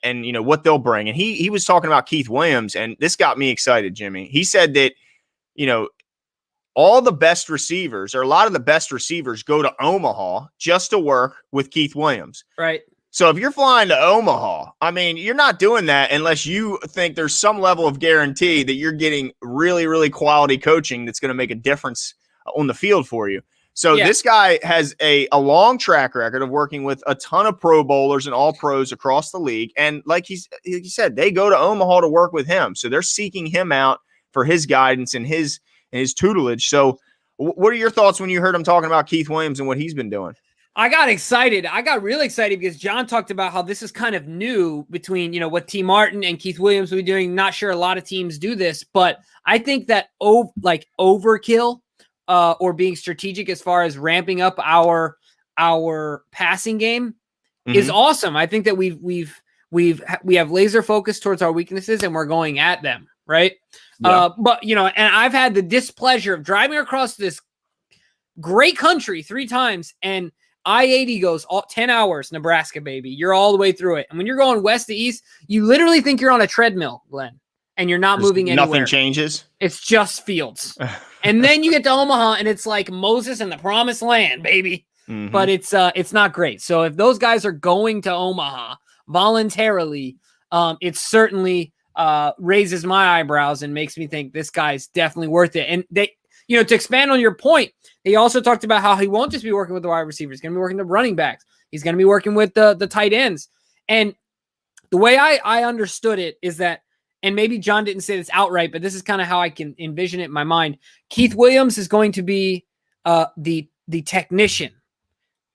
and you know, what they'll bring. And he was talking about Keith Williams, and this got me excited, Jimmy. He said that, you know, all the best receivers or a lot of the best receivers go to Omaha just to work with Keith Williams. Right. So if you're flying to Omaha, I mean, you're not doing that unless you think there's some level of guarantee that you're getting really, really quality coaching that's going to make a difference on the field for you. So this guy has a long track record of working with a ton of Pro Bowlers and all pros across the league. And like he said, they go to Omaha to work with him. So they're seeking him out for his guidance and his tutelage. So what are your thoughts when you heard him talking about Keith Williams and what he's been doing? I got excited. I got really excited because John talked about how this is kind of new between, you know, what T. Martin and Keith Williams will be doing. Not sure a lot of teams do this, but I think that overkill or being strategic as far as ramping up our passing game is awesome. I think that we have laser focus towards our weaknesses and we're going at them. Right. Yeah. But, you know, and I've had the displeasure of driving across this great country 3 times and I-80 goes 10 hours, Nebraska, baby. You're all the way through it. And when you're going west to east, you literally think you're on a treadmill, Glenn, and you're not moving anywhere. Nothing changes. It's just fields. And then you get to Omaha and it's like Moses and the promised land, baby. But it's not great. So if those guys are going to Omaha voluntarily, it certainly raises my eyebrows and makes me think this guy's definitely worth it. And they, you know, to expand on your point, he also talked about how he won't just be working with the wide receivers. He's going to be working the running backs. He's going to be working with the tight ends. And the way I understood it is that, and maybe John didn't say this outright, but this is kind of how I can envision it in my mind. Keith Williams is going to be the technician,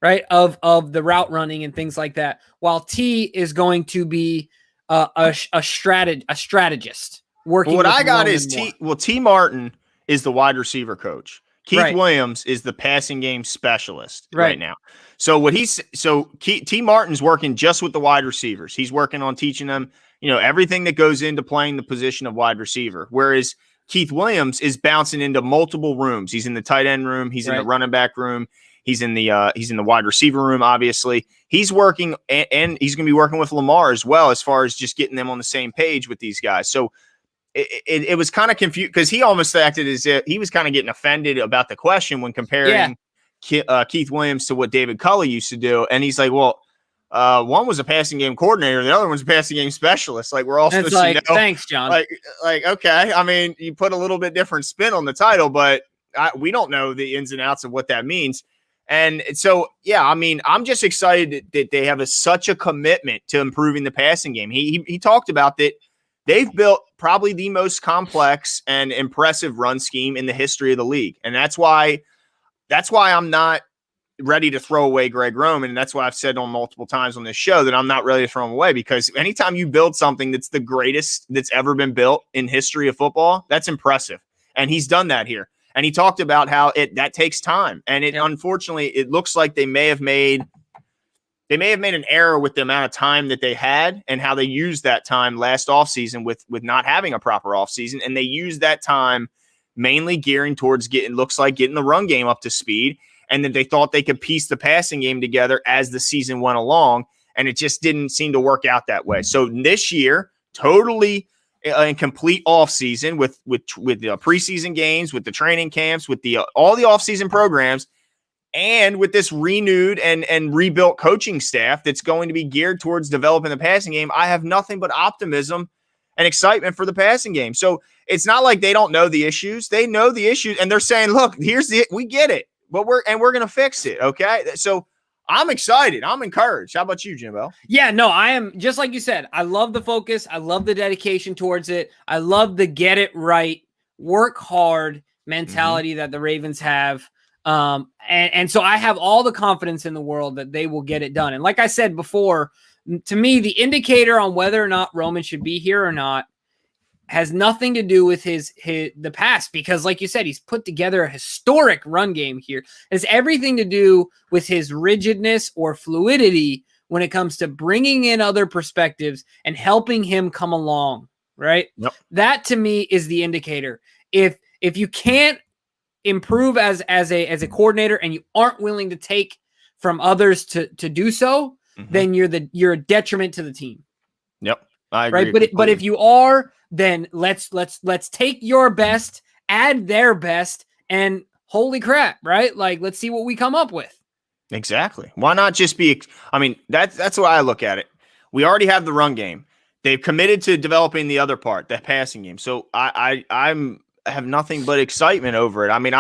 right, of the route running and things like that, while T is going to be a strategist working. Well, what I got is T. Martin is the wide receiver coach. Keith Williams is the passing game specialist right now. So T. Martin's working just with the wide receivers. He's working on teaching them, you know, everything that goes into playing the position of wide receiver. Whereas Keith Williams is bouncing into multiple rooms. He's in the tight end room. He's in the running back room. He's in the wide receiver room. Obviously, he's working and he's going to be working with Lamar as well, as far as just getting them on the same page with these guys. So it was kind of confused because he almost acted as if he was kind of getting offended about the question when comparing Keith Williams to what David Culley used to do. And he's like, well, one was a passing game coordinator. The other one's a passing game specialist. Like, we're all supposed to know. Thanks, John. Like, okay. I mean, you put a little bit different spin on the title, but we don't know the ins and outs of what that means. And so, yeah, I mean, I'm just excited that they have such a commitment to improving the passing game. He talked about that. They've built probably the most complex and impressive run scheme in the history of the league. And that's why I'm not ready to throw away Greg Roman. And that's why I've said on multiple times on this show that I'm not ready to throw him away, because anytime you build something that's the greatest that's ever been built in history of football, that's impressive. And he's done that here. And he talked about how that takes time. And unfortunately, it looks like they may have made an error with the amount of time that they had and how they used that time last offseason with not having a proper offseason. And they used that time mainly gearing towards getting the run game up to speed. And then they thought they could piece the passing game together as the season went along. And it just didn't seem to work out that way. So this year, totally in complete offseason with the preseason games, with the training camps, with all the offseason programs, and with this renewed and rebuilt coaching staff that's going to be geared towards developing the passing game, I have nothing but optimism and excitement for the passing game. So it's not like they don't know the issues. They know the issues, and they're saying, look, we get it, but we're going to fix it. Okay. So I'm excited. I'm encouraged. How about you, Jimbo? Yeah, no, I am just like you said. I love the focus. I love the dedication towards it. I love the get it right, work hard mentality that the Ravens have. And so I have all the confidence in the world that they will get it done. And like I said before, to me, the indicator on whether or not Roman should be here or not has nothing to do with the past, because like you said, he's put together a historic run game here. It has everything to do with his rigidness or fluidity when it comes to bringing in other perspectives and helping him come along, right? Yep. That to me is the indicator. If you can't improve as a coordinator and you aren't willing to take from others to do so, then you're a detriment to the team. Yep. I agree. Right. But if you are, then let's take your best, add their best, and holy crap, right? Like, let's see what we come up with. Exactly. Why not just be, I mean, that's why I look at it. We already have the run game. They've committed to developing the other part, the passing game. So I have nothing but excitement over it. I mean,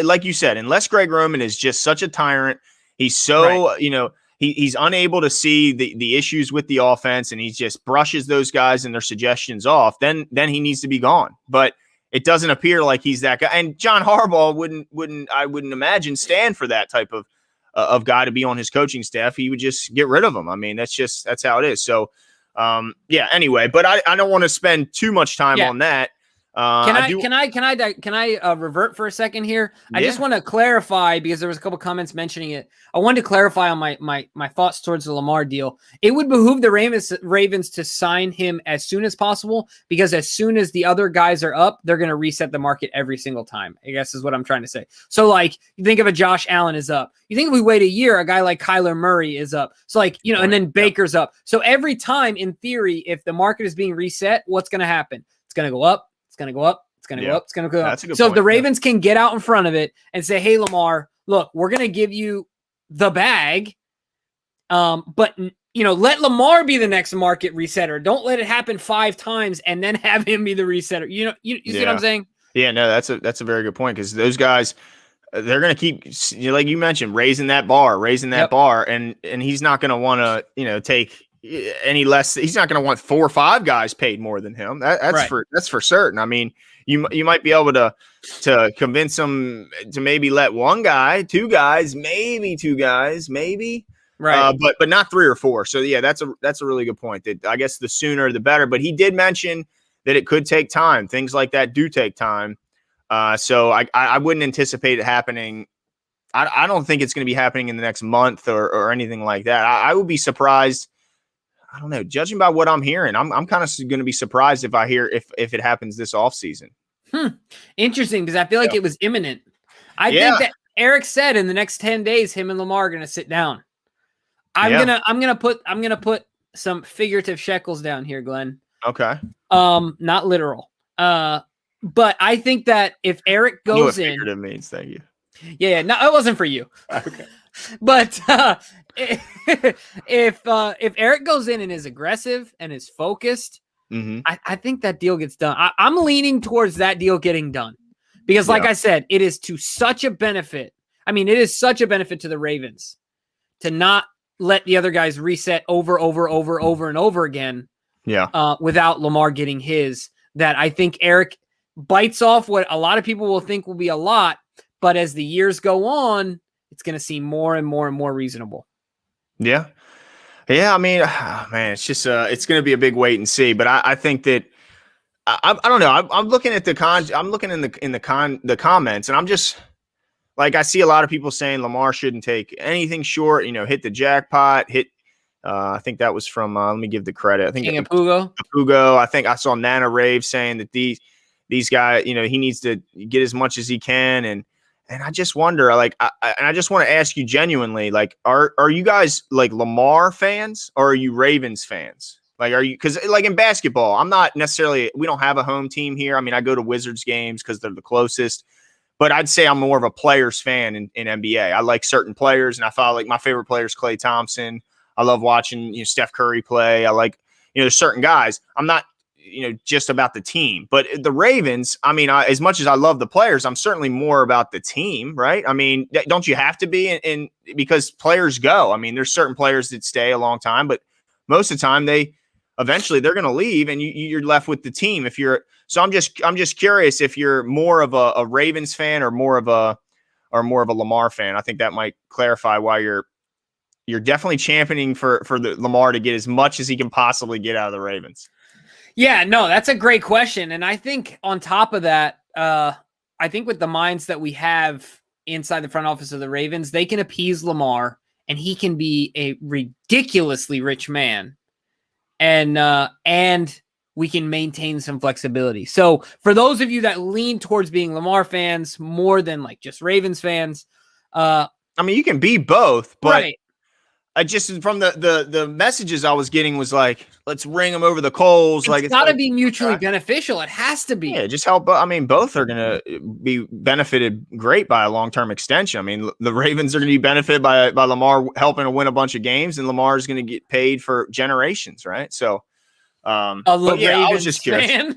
like you said, unless Greg Roman is just such a tyrant, he's so, right. He's unable to see the issues with the offense, and he just brushes those guys and their suggestions off, then he needs to be gone. But it doesn't appear like he's that guy. And John Harbaugh wouldn't imagine stand for that type of guy to be on his coaching staff. He would just get rid of him. I mean, that's how it is. So, anyway, but I don't want to spend too much time on that. Can I revert for a second here? I just want to clarify, because there was a couple comments mentioning it. I wanted to clarify on my thoughts towards the Lamar deal. It would behoove the Ravens to sign him as soon as possible, because as soon as the other guys are up, they're going to reset the market every single time, I guess is what I'm trying to say. So like, you think of a Josh Allen is up. You think if we wait a year, a guy like Kyler Murray is up. So like, and then Baker's up. So every time, in theory, if the market is being reset, what's going to happen? It's going to go up. It's going to go up. It's going to go up. It's going to go up. So if the Ravens can get out in front of it and say, hey, Lamar, look, we're going to give you the bag. But, let Lamar be the next market resetter. Don't let it happen 5 times and then have him be the resetter. You see what I'm saying? Yeah, no, that's a very good point, because those guys, they're going to keep, like you mentioned, raising that bar. And he's not going to want to, take any less. He's not going to want 4 or 5 guys paid more than him. That's for certain. I mean, you might be able to convince him to maybe let 1 guy, 2 guys, maybe 2 guys, maybe, right? But not 3 or 4. So yeah, that's a really good point. That I guess the sooner the better. But he did mention that it could take time. Things like that do take time. So I wouldn't anticipate it happening. I don't think it's going to be happening in the next month or anything like that. I would be surprised. I don't know. Judging by what I'm hearing, I'm kind of going to be surprised if it happens this offseason. Interesting, because I feel like it was imminent. I think that Eric said in the next 10 days, him and Lamar are going to sit down. I'm gonna put some figurative shekels down here, Glenn. Okay. Not literal. But I think that if Eric goes in, figurative means, thank you. Yeah, no, it wasn't for you. Okay. But if Eric goes in and is aggressive and is focused, I think that deal gets done. I'm leaning towards that deal getting done, because like I said, it is to such a benefit. I mean, it is such a benefit to the Ravens to not let the other guys reset over and over again. Yeah. Without Lamar getting his, that I think Eric bites off what a lot of people will think will be a lot, but as the years go on, it's going to seem more and more and more reasonable. Yeah. Yeah. I mean, man, it's just, it's going to be a big wait and see, but I think that, I don't know. I'm looking at I'm looking in the comments, and I'm just like, I see a lot of people saying Lamar shouldn't take anything short, hit the jackpot, I think that was from, let me give the credit. I think King Pugo. I think I saw Nana Rave saying that these guys, he needs to get as much as he can. And I just wonder, like, I just want to ask you genuinely, like, are you guys like Lamar fans, or are you Ravens fans? Like, are you, because like in basketball, I'm not necessarily, we don't have a home team here. I mean, I go to Wizards games because they're the closest, but I'd say I'm more of a players fan in NBA. I like certain players, and I follow, like, my favorite player is Klay Thompson. I love watching, Steph Curry play. I like, there's certain guys. I'm not just about the team. But the Ravens, I mean, as much as I love the players, I'm certainly more about the team, right? I mean, don't you have to be in because players go? I mean, there's certain players that stay a long time, but most of the time eventually they're going to leave, and you're left with the team. So I'm just curious if you're more of a Ravens fan or more of a Lamar fan. I think that might clarify why you're definitely championing for the Lamar to get as much as he can possibly get out of the Ravens. Yeah, no, that's a great question. And I think on top of that, I think with the minds that we have inside the front office of the Ravens, they can appease Lamar and he can be a ridiculously rich man. And we can maintain some flexibility. So for those of you that lean towards being Lamar fans more than like just Ravens fans, I mean, you can be both, but right. I just from the messages I was getting was like, let's ring them over the coals. It's got to be mutually beneficial. It has to be. Yeah, just help. I mean, both are going to be benefited great by a long-term extension. I mean, the Ravens are going to be benefited by Lamar helping to win a bunch of games, and Lamar is going to get paid for generations, right? So, I was just curious.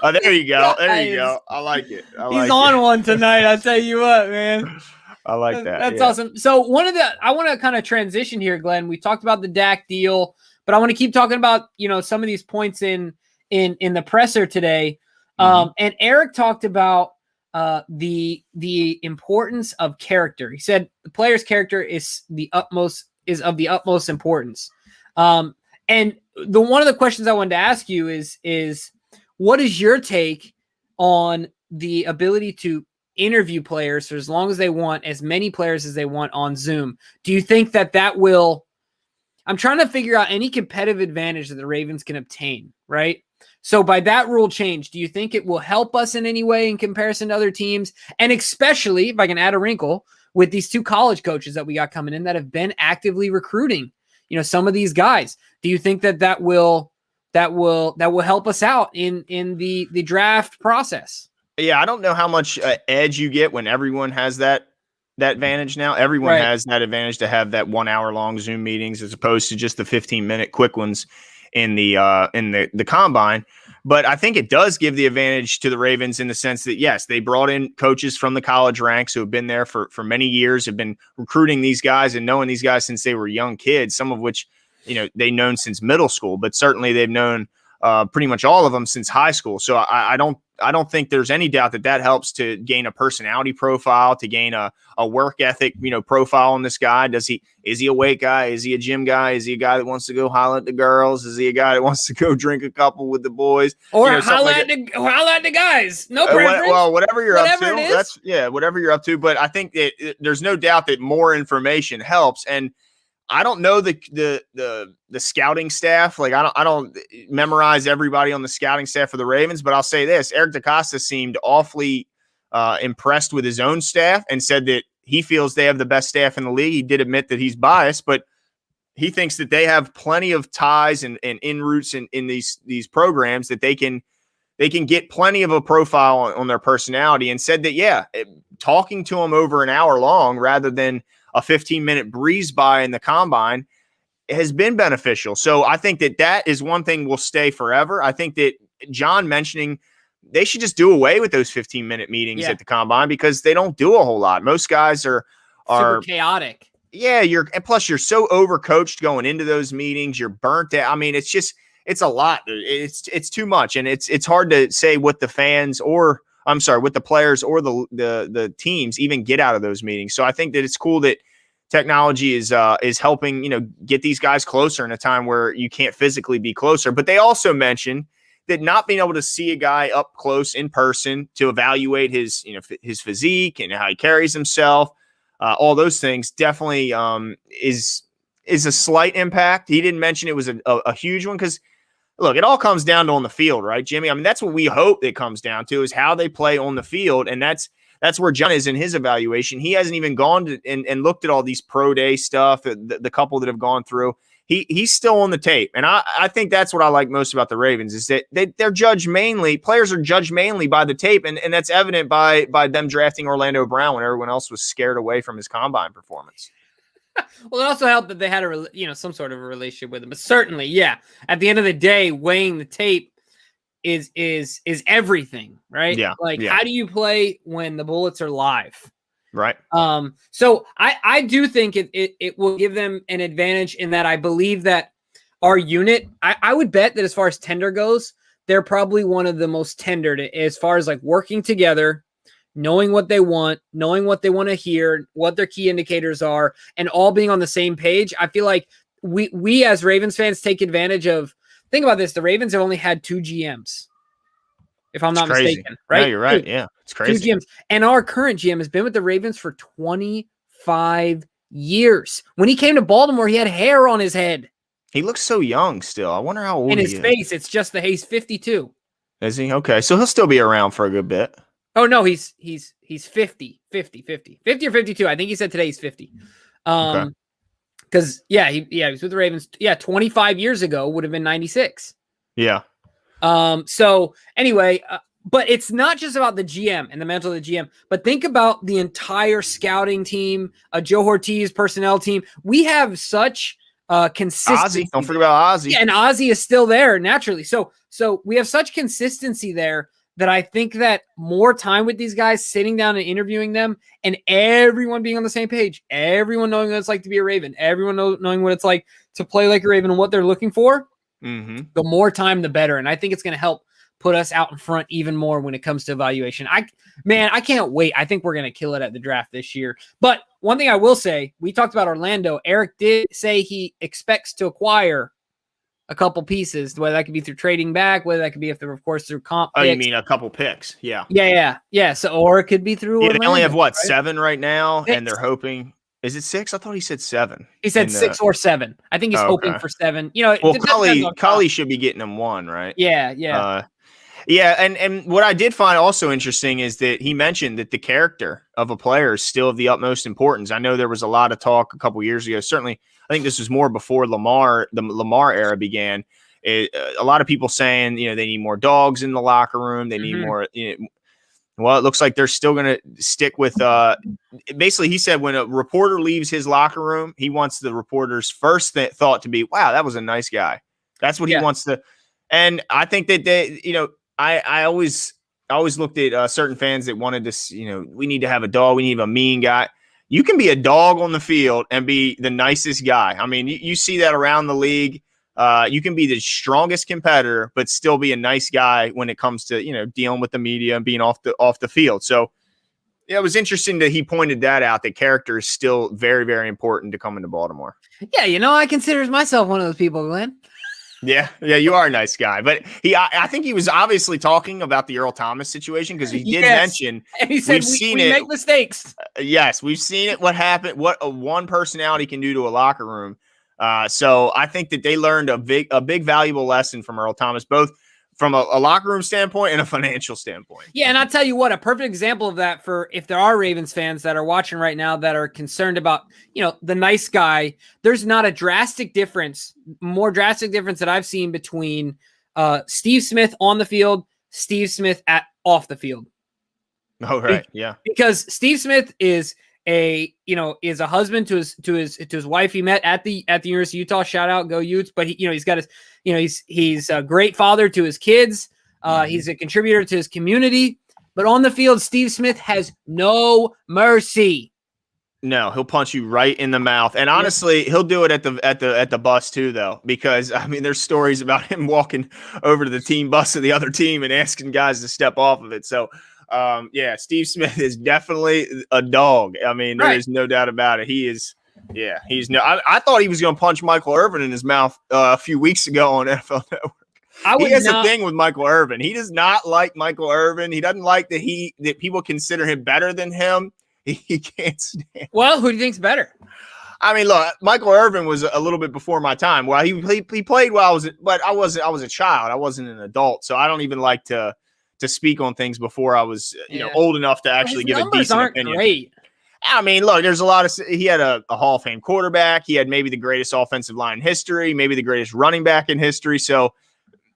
There you go. There you go. I like it. He's on one tonight. I'll tell you what, man. I like that. That's awesome. So I want to kind of transition here, Glenn. We talked about the Dak deal, but I want to keep talking about, some of these points in the presser today. And Eric talked about the importance of character. He said the player's character is of the utmost importance. And one of the questions I wanted to ask you is what is your take on the ability to interview players for as long as they want, as many players as they want on Zoom? Do you think that will, I'm trying to figure out any competitive advantage that the Ravens can obtain, right? So by that rule change, do you think it will help us in any way in comparison to other teams? And especially, if I can add a wrinkle, with these two college coaches that we got coming in that have been actively recruiting, some of these guys. Do you think that will help us out in the draft process? Yeah, I don't know how much edge you get when everyone has that advantage now. Everyone has that advantage to have that 1 hour long Zoom meetings as opposed to just the 15-minute quick ones in the combine. But I think it does give the advantage to the Ravens in the sense that, yes, they brought in coaches from the college ranks who have been there for many years, have been recruiting these guys and knowing these guys since they were young kids, some of which, they've known since middle school, but certainly they've known pretty much all of them since high school. So I don't think there's any doubt that helps to gain a personality profile, to gain a work ethic, profile on this guy. Is he a weight guy? Is he a gym guy? Is he a guy that wants to go holler at the girls? Is he a guy that wants to go drink a couple with the boys? Or holler at the guys? No preference. Well, whatever you're up to, it is. Whatever you're up to. But I think that there's no doubt that more information helps. And I don't know the scouting staff. Like I don't memorize everybody on the scouting staff for the Ravens, but I'll say this: Eric Decosta seemed awfully impressed with his own staff and said that he feels they have the best staff in the league. He did admit that he's biased, but he thinks that they have plenty of ties and in roots in these programs that they can get plenty of a profile on their personality, and said that talking to them over an hour long rather than a 15-minute breeze by in the combine has been beneficial. So I think that is one thing will stay forever. I think that John mentioning they should just do away with those 15-minute meetings at the combine because they don't do a whole lot. Most guys are super chaotic. Yeah, and plus you're so overcoached going into those meetings. You're burnt out. I mean, it's a lot. It's too much, and it's hard to say what the fans what the players or the teams even get out of those meetings. So I think that it's cool that technology is helping, get these guys closer in a time where you can't physically be closer. But they also mentioned that not being able to see a guy up close in person to evaluate his physique and how he carries himself, all those things definitely is a slight impact. He didn't mention it was a huge one because, look, it all comes down to on the field, right, Jimmy? I mean, that's what we hope it comes down to is how they play on the field, and that's where John is in his evaluation. He hasn't even gone to and looked at all these pro day stuff, the couple that have gone through. He's still on the tape, and I think that's what I like most about the Ravens is that they're judged mainly. Players are judged mainly by the tape, and that's evident by them drafting Orlando Brown when everyone else was scared away from his combine performance. Well, it also helped that they had some sort of a relationship with him. But certainly, at the end of the day, weighing the tape, is everything, right? Yeah. Like, Yeah. how do you play when the Bullets are live? Right. So I do think it will give them an advantage in that I believe that our unit, I would bet that as far as tender goes, they're probably one of the most tendered as far as like working together, knowing what they want to hear, what their key indicators are, and all being on the same page. I feel like we as Ravens fans take advantage of, think about this, the Ravens have only had 2 GMs, if I'm not mistaken, right? No, you're right. Yeah, it's crazy. 2 GMs. And our current GM has been with the Ravens for 25 years. When he came to Baltimore, he had hair on his head. He looks so young still. I wonder how old In he his is. face, it's just that he's 52. Is he? Okay, so he'll still be around for a good bit. Oh no, he's 50 or 52. I think he said today he's 50. Okay. Because he was with the Ravens. 25 years ago would have been 96. Yeah. So anyway, but it's not just about the GM and the mental of the GM, but think about the entire scouting team, Joe Ortiz personnel team. We have such consistency. Ozzy, don't forget about Ozzy. Yeah, and Ozzy is still there naturally. So we have such consistency there that I think that more time with these guys, sitting down and interviewing them, and everyone being on the same page, everyone knowing what it's like to be a Raven, everyone knowing what it's like to play like a Raven and what they're looking for, the more time, the better. And I think it's going to help put us out in front even more when it comes to evaluation. I can't wait. I think we're going to kill it at the draft this year. But one thing I will say, we talked about Orlando. Eric did say he expects to acquire a couple pieces, whether that could be through trading back, whether that could be, if they're, of course, through comp picks. Oh, you mean a couple picks? Yeah. Yeah. So, or it could be through They Orlando, only have, right? 7 right now, 6. and they're hoping. Is it 6? I thought he said 7. He said 6 or 7. I think he's hoping for 7. Well, Cully should be getting him 1, right? Yeah. And what I did find also interesting is that he mentioned that the character of a player is still of the utmost importance. I know there was a lot of talk a couple years ago. Certainly, I think this was more before the Lamar era began. A lot of people saying, they need more dogs in the locker room. They need more. Well, it looks like they're still going to stick with. Basically, he said when a reporter leaves his locker room, he wants the reporter's first thought to be, "Wow, that was a nice guy." That's what he wants to. And I think that they, I always looked at certain fans that wanted to, we need to have a dog. We need a mean guy. You can be a dog on the field and be the nicest guy. I mean, you see that around the league. You can be the strongest competitor, but still be a nice guy when it comes to, dealing with the media and being off the field. So it was interesting that he pointed that out, that character is still very, very important to come into Baltimore. Yeah. I consider myself one of those people, Glenn. Yeah, you are a nice guy. But I think he was obviously talking about the Earl Thomas situation, because he did mention, and he said, we make mistakes. Yes, we've seen it. What happened, what a one personality can do to a locker room. So I think that they learned a big valuable lesson from Earl Thomas, both from a locker room standpoint and a financial standpoint. Yeah, and I'll tell you what, a perfect example of that, for if there are Ravens fans that are watching right now that are concerned about, the nice guy, there's not a more drastic difference that I've seen between Steve Smith on the field, Steve Smith off the field. Oh, right. Yeah. Because Steve Smith is a husband to his wife he met at the University of Utah. Shout out, go Utes! But he's got his, he's a great father to his kids. He's a contributor to his community. But on the field, Steve Smith has no mercy. No, he'll punch you right in the mouth. And honestly, he'll do it at the bus too, though, because there's stories about him walking over to the team bus of the other team and asking guys to step off of it. So Steve Smith is definitely a dog. There is no doubt about it. He is. Yeah, I thought he was going to punch Michael Irvin in his mouth a few weeks ago on NFL Network. He has a thing with Michael Irvin. He does not like Michael Irvin. He doesn't like that people consider him better than him. He can't stand. Well, who do you think's better? Look, Michael Irvin was a little bit before my time. Well, he played while I was a child. I wasn't an adult, so I don't even like to speak on things before I was old enough to actually give a decent opinion. Great. Look, there's a lot of. He had a Hall of Fame quarterback. He had maybe the greatest offensive line in history, maybe the greatest running back in history. So,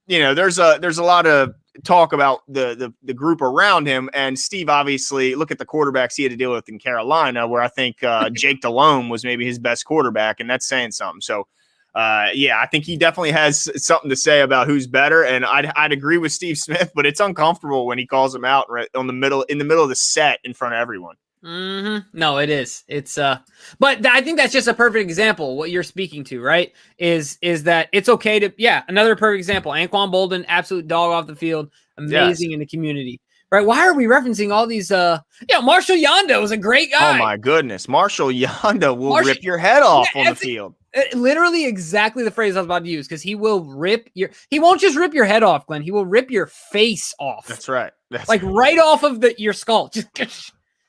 there's a lot of talk about the group around him. And Steve, obviously, look at the quarterbacks he had to deal with in Carolina, where I think Jake Delhomme was maybe his best quarterback, and that's saying something. So, I think he definitely has something to say about who's better. And I'd agree with Steve Smith, but it's uncomfortable when he calls him out right in the middle of the set in front of everyone. No, it is. It's but I think that's just a perfect example. What you're speaking to, right? Is that it's okay to another perfect example. Anquan Bolden, absolute dog off the field, amazing in the community. Right? Why are we referencing all these? Marshall Yanda was a great guy. Oh my goodness, Marshall Yanda will rip your head off on the field. Literally exactly the phrase I was about to use, because he will he won't just rip your head off, Glenn. He will rip your face off. That's right. Right off of your skull.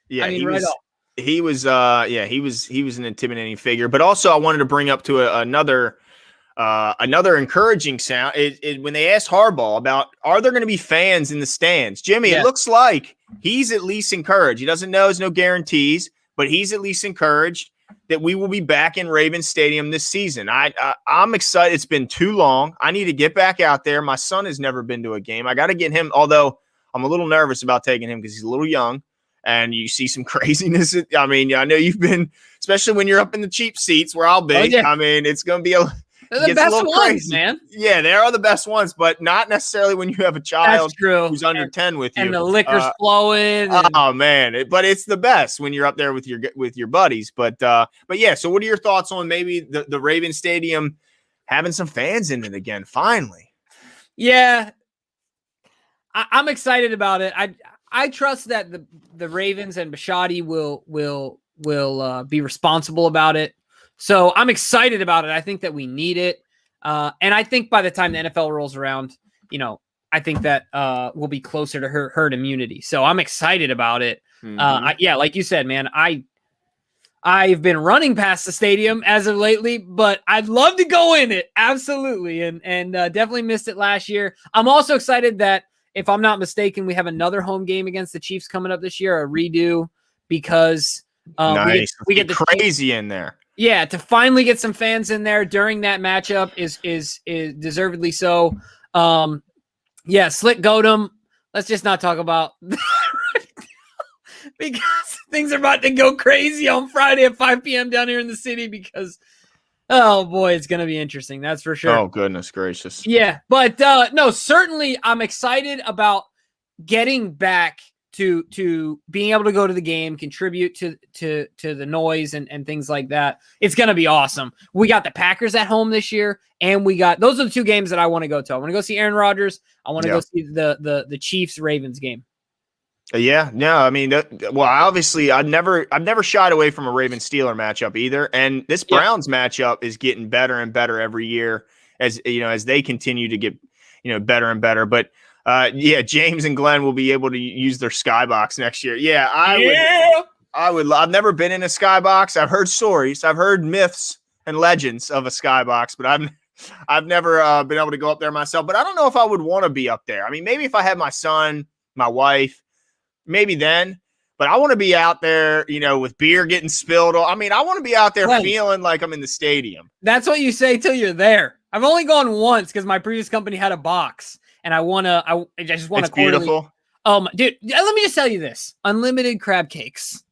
Yeah, he was an intimidating figure. But also I wanted to bring up to another encouraging sound when they asked Harbaugh about, are there going to be fans in the stands? Jimmy, It looks like he's at least encouraged. He doesn't know, there's no guarantees, but he's at least encouraged that we will be back in Ravens Stadium this season. I'm excited. It's been too long. I need to get back out there. My son has never been to a game. I got to get him, although I'm a little nervous about taking him because he's a little young. And you see some craziness. I mean, I know you've been, especially when you're up in the cheap seats where I'll be. Oh, yeah. I mean, it's going to be they're the best ones, crazy. Man. Yeah, they are the best ones, but not necessarily when you have a child who's under 10 with you. And the liquor's flowing. Oh man, but it's the best when you're up there with your buddies. But yeah. So, what are your thoughts on maybe the Ravens Stadium having some fans in it again? Finally. Yeah, I'm excited about it. I trust that the Ravens and Bisciotti will be responsible about it. So I'm excited about it. I think that we need it. And I think by the time the NFL rolls around, I think that we'll be closer to herd immunity. So I'm excited about it. Like you said, man, I've been running past the stadium as of lately, but I'd love to go in it. Absolutely. And definitely missed it last year. I'm also excited that, if I'm not mistaken, we have another home game against the Chiefs coming up this year, a redo, because nice. we get the crazy in there. Yeah, to finally get some fans in there during that matchup is deservedly so. Slick Godum. Let's just not talk about because things are about to go crazy on Friday at 5 p.m. down here in the city because, oh boy, it's going to be interesting. That's for sure. Oh, goodness gracious. Yeah, but no, certainly I'm excited about getting back to being able to go to the game, contribute to the noise and things like that. It's going to be awesome. We got the Packers at home this year, and those are the two games that I want to go to. I want to go see Aaron Rodgers. I want to go see the Chiefs-Ravens game. Yeah, no, I mean, obviously, I've never shied away from a Ravens-Steeler matchup either, and this Browns matchup is getting better and better every year as they continue to get better and better. But James and Glenn will be able to use their skybox next year. Yeah, I would. I've never been in a skybox. I've heard stories. I've heard myths and legends of a skybox, but I've never been able to go up there myself. But I don't know if I would want to be up there. I mean, maybe if I had my son, my wife. Maybe then, but I want to be out there, with beer getting spilled. I mean, I want to be out there feeling like I'm in the stadium. That's what you say till you're there. I've only gone once because my previous company had a box, and I just want to. It's beautiful. Dude, let me just tell you this: unlimited crab cakes.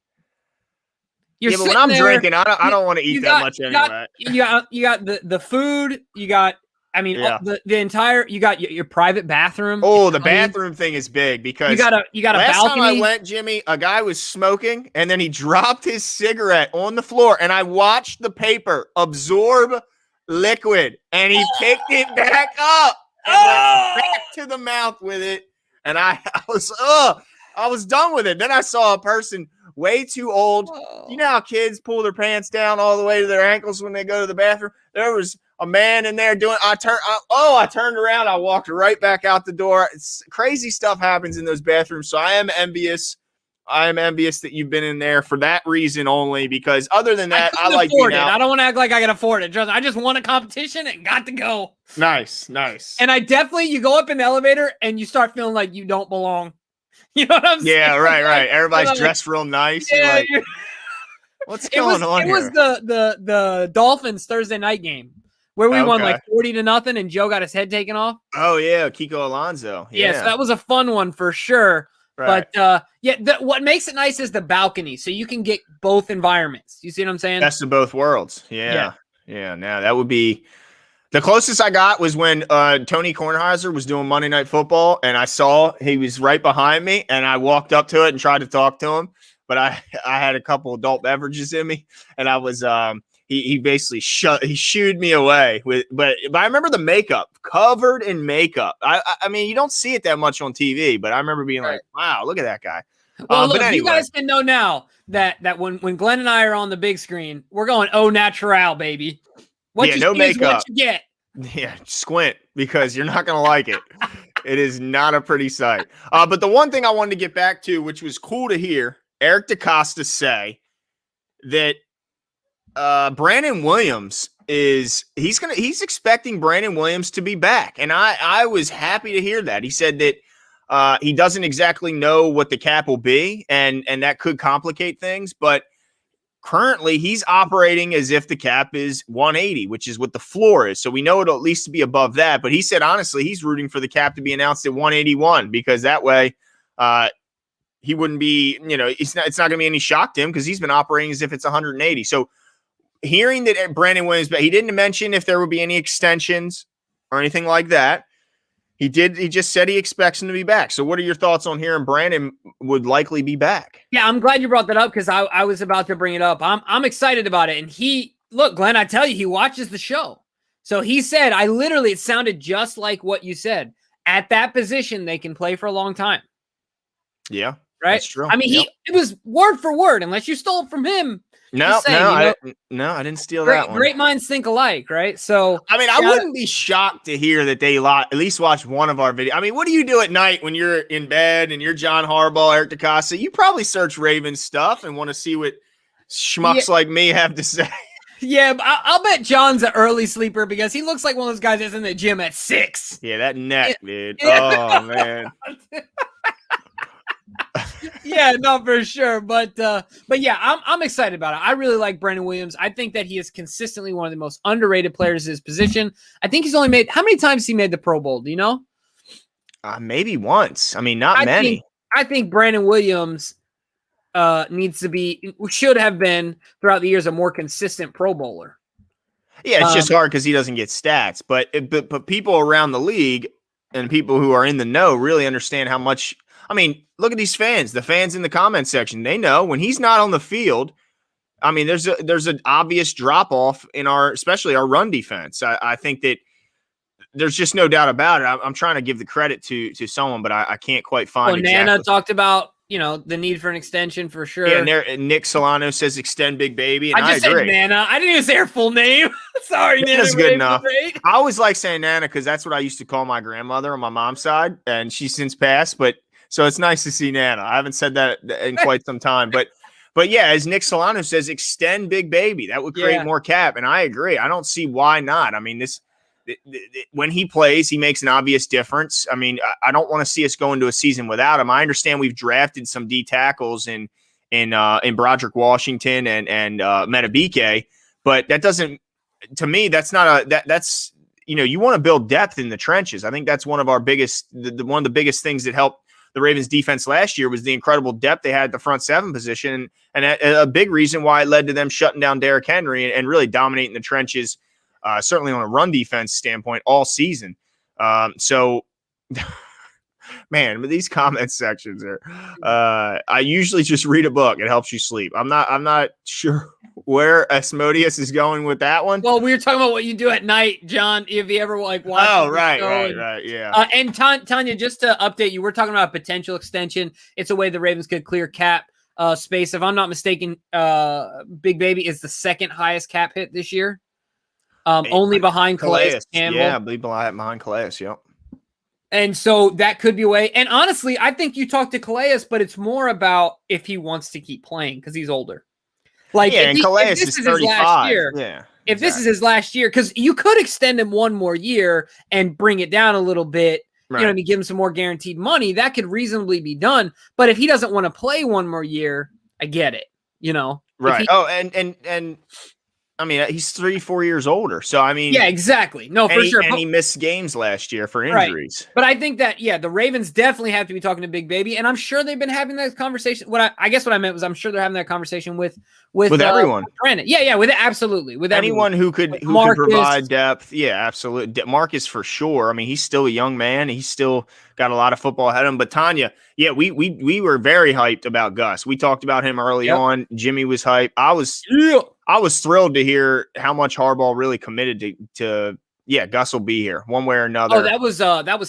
But when I'm drinking, I don't want to eat that much anyway. You got the food. You got. I mean, the entire, you got your private bathroom. Oh, the bathroom thing is big because you got a last balcony. Time I went, Jimmy, a guy was smoking and then he dropped his cigarette on the floor and I watched the paper absorb liquid and he picked it back up and went back to the mouth with it. And I was done with it. Then I saw a person way too old. You know how kids pull their pants down all the way to their ankles when they go to the bathroom? There was a man in there I turned around. I walked right back out the door. Crazy stuff happens in those bathrooms. So I am envious. That you've been in there for that reason only, because other than that, I like being out. I don't want to act like I can afford it. I just won a competition and got to go. Nice. And you go up in the elevator and you start feeling like you don't belong. You know what I'm saying? Yeah, right. Everybody's dressed real nice. Yeah, what's going on here? It was the Dolphins Thursday night game where we won like 40-0 and Joe got his head taken off. Oh, yeah. Kiko Alonso. Yeah. So that was a fun one for sure. Right. But, what makes it nice is the balcony. So you can get both environments. You see what I'm saying? Best of both worlds. Yeah. Now that would be The closest I got was when Tony Kornheiser was doing Monday Night Football, and I saw he was right behind me, and I walked up to it and tried to talk to him, but I had a couple adult beverages in me, and I was he basically shooed me away but I remember the makeup, covered in makeup. I mean, you don't see it that much on TV, but I remember being like, wow, look at that guy. Well, look, but anyway, you guys can know now that when Glenn and I are on the big screen, we're going au natural, baby. What you no see makeup. Is what you get. Yeah, squint because you're not going to like it. It is not a pretty sight. But the one thing I wanted to get back to, which was cool to hear, Eric Decosta say that Brandon Williams he's expecting Brandon Williams to be back. And I was happy to hear that. He said that he doesn't exactly know what the cap will be, and that could complicate things, but currently he's operating as if the cap is 180, which is what the floor is. So we know it'll at least be above that. But he said, honestly, he's rooting for the cap to be announced at 181 because that way he wouldn't be, it's not going to be any shock to him because he's been operating as if it's 180. So hearing that Brandon Williams, but he didn't mention if there would be any extensions or anything like that. He just said he expects him to be back. So what are your thoughts on hearing Brandon would likely be back? Yeah, I'm glad you brought that up because I was about to bring it up. I'm excited about it. And look, Glenn, I tell you, he watches the show. So he said, it sounded just like what you said. At that position, they can play for a long time. Yeah, right. That's true. I mean, it was word for word, unless you stole it from him. I didn't steal that one. Great minds think alike, right? So, I mean, I wouldn't be shocked to hear that they at least watch one of our videos. I mean, what do you do at night when you're in bed and you're John Harbaugh, Eric Decosta? You probably search Ravens stuff and want to see what schmucks like me have to say. Yeah, but I'll bet John's an early sleeper because he looks like one of those guys that's in the gym at 6. Yeah, that neck, dude. Yeah. Oh, man. Yeah, no, for sure. But yeah, I'm excited about it. I really like Brandon Williams. I think that he is consistently one of the most underrated players in his position. I think he's only made, how many times he made the Pro Bowl? Do you know? Maybe once. I mean, not many. I think Brandon Williams should have been throughout the years a more consistent Pro Bowler. Yeah, it's just hard because he doesn't get stats. But people around the league and people who are in the know really understand how much. I mean, look at these fans. The fans in the comment section, they know when he's not on the field. I mean, there's an obvious drop off in especially our run defense. I think that there's just no doubt about it. I'm trying to give the credit to someone, but I can't quite find. Well, exactly. Nana talked about the need for an extension for sure. Yeah, and Nick Solano says extend Big Baby. And I agree. Said Nana. I didn't even say her full name. Sorry, Nana. That's good enough. I always like saying Nana because that's what I used to call my grandmother on my mom's side, and she's since passed, but. So it's nice to see Nana. I haven't said that in quite some time, but yeah, as Nick Solano says, extend Big Baby. That would create more cap, and I agree. I don't see why not. I mean, when he plays, he makes an obvious difference. I mean, I don't want to see us go into a season without him. I understand we've drafted some D tackles in Broderick Washington and Metabike, but that doesn't. To me, that's not that's you want to build depth in the trenches. I think that's one of our biggest one of the biggest things that helped the Ravens defense last year was the incredible depth they had at the front 7 position. And a big reason why it led to them shutting down Derrick Henry and really dominating the trenches, certainly on a run defense standpoint all season. So man, but these comment sections are, I usually just read a book. It helps you sleep. I'm not sure where Asmodeus is going with that one. Well, we were talking about what you do at night, John, if you ever watch. Oh, right. Yeah. And Tanya, just to update you, we're talking about a potential extension. It's a way the Ravens could clear cap space. If I'm not mistaken, Big Baby is the second highest cap hit this year. Only behind Calais Campbell. Yeah, I believe behind Calais, yep. And so that could be a way. And honestly, I think you talk to Calais, but it's more about if he wants to keep playing because he's older. Like, and Calais is 35. If this is his last year, because you could extend him one more year and bring it down a little bit, right. You know, give him some more guaranteed money, that could reasonably be done. But if he doesn't want to play one more year, I get it, Right. And I mean, he's 3-4 years older. So, I mean, yeah, exactly. No, for sure. And he missed games last year for injuries. Right. But I think that, the Ravens definitely have to be talking to Big Baby. And I'm sure they've been having that conversation. I guess what I meant was I'm sure they're having that conversation with everyone. Brandon. Yeah, absolutely. With anyone everyone. who could provide depth. Yeah, absolutely. Marcus for sure. I mean, he's still a young man. He's still got a lot of football ahead of him. But Tanya, yeah, we were very hyped about Gus. We talked about him early on. Jimmy was hyped. I was thrilled to hear how much Harbaugh really committed to Gus will be here one way or another. Oh, that was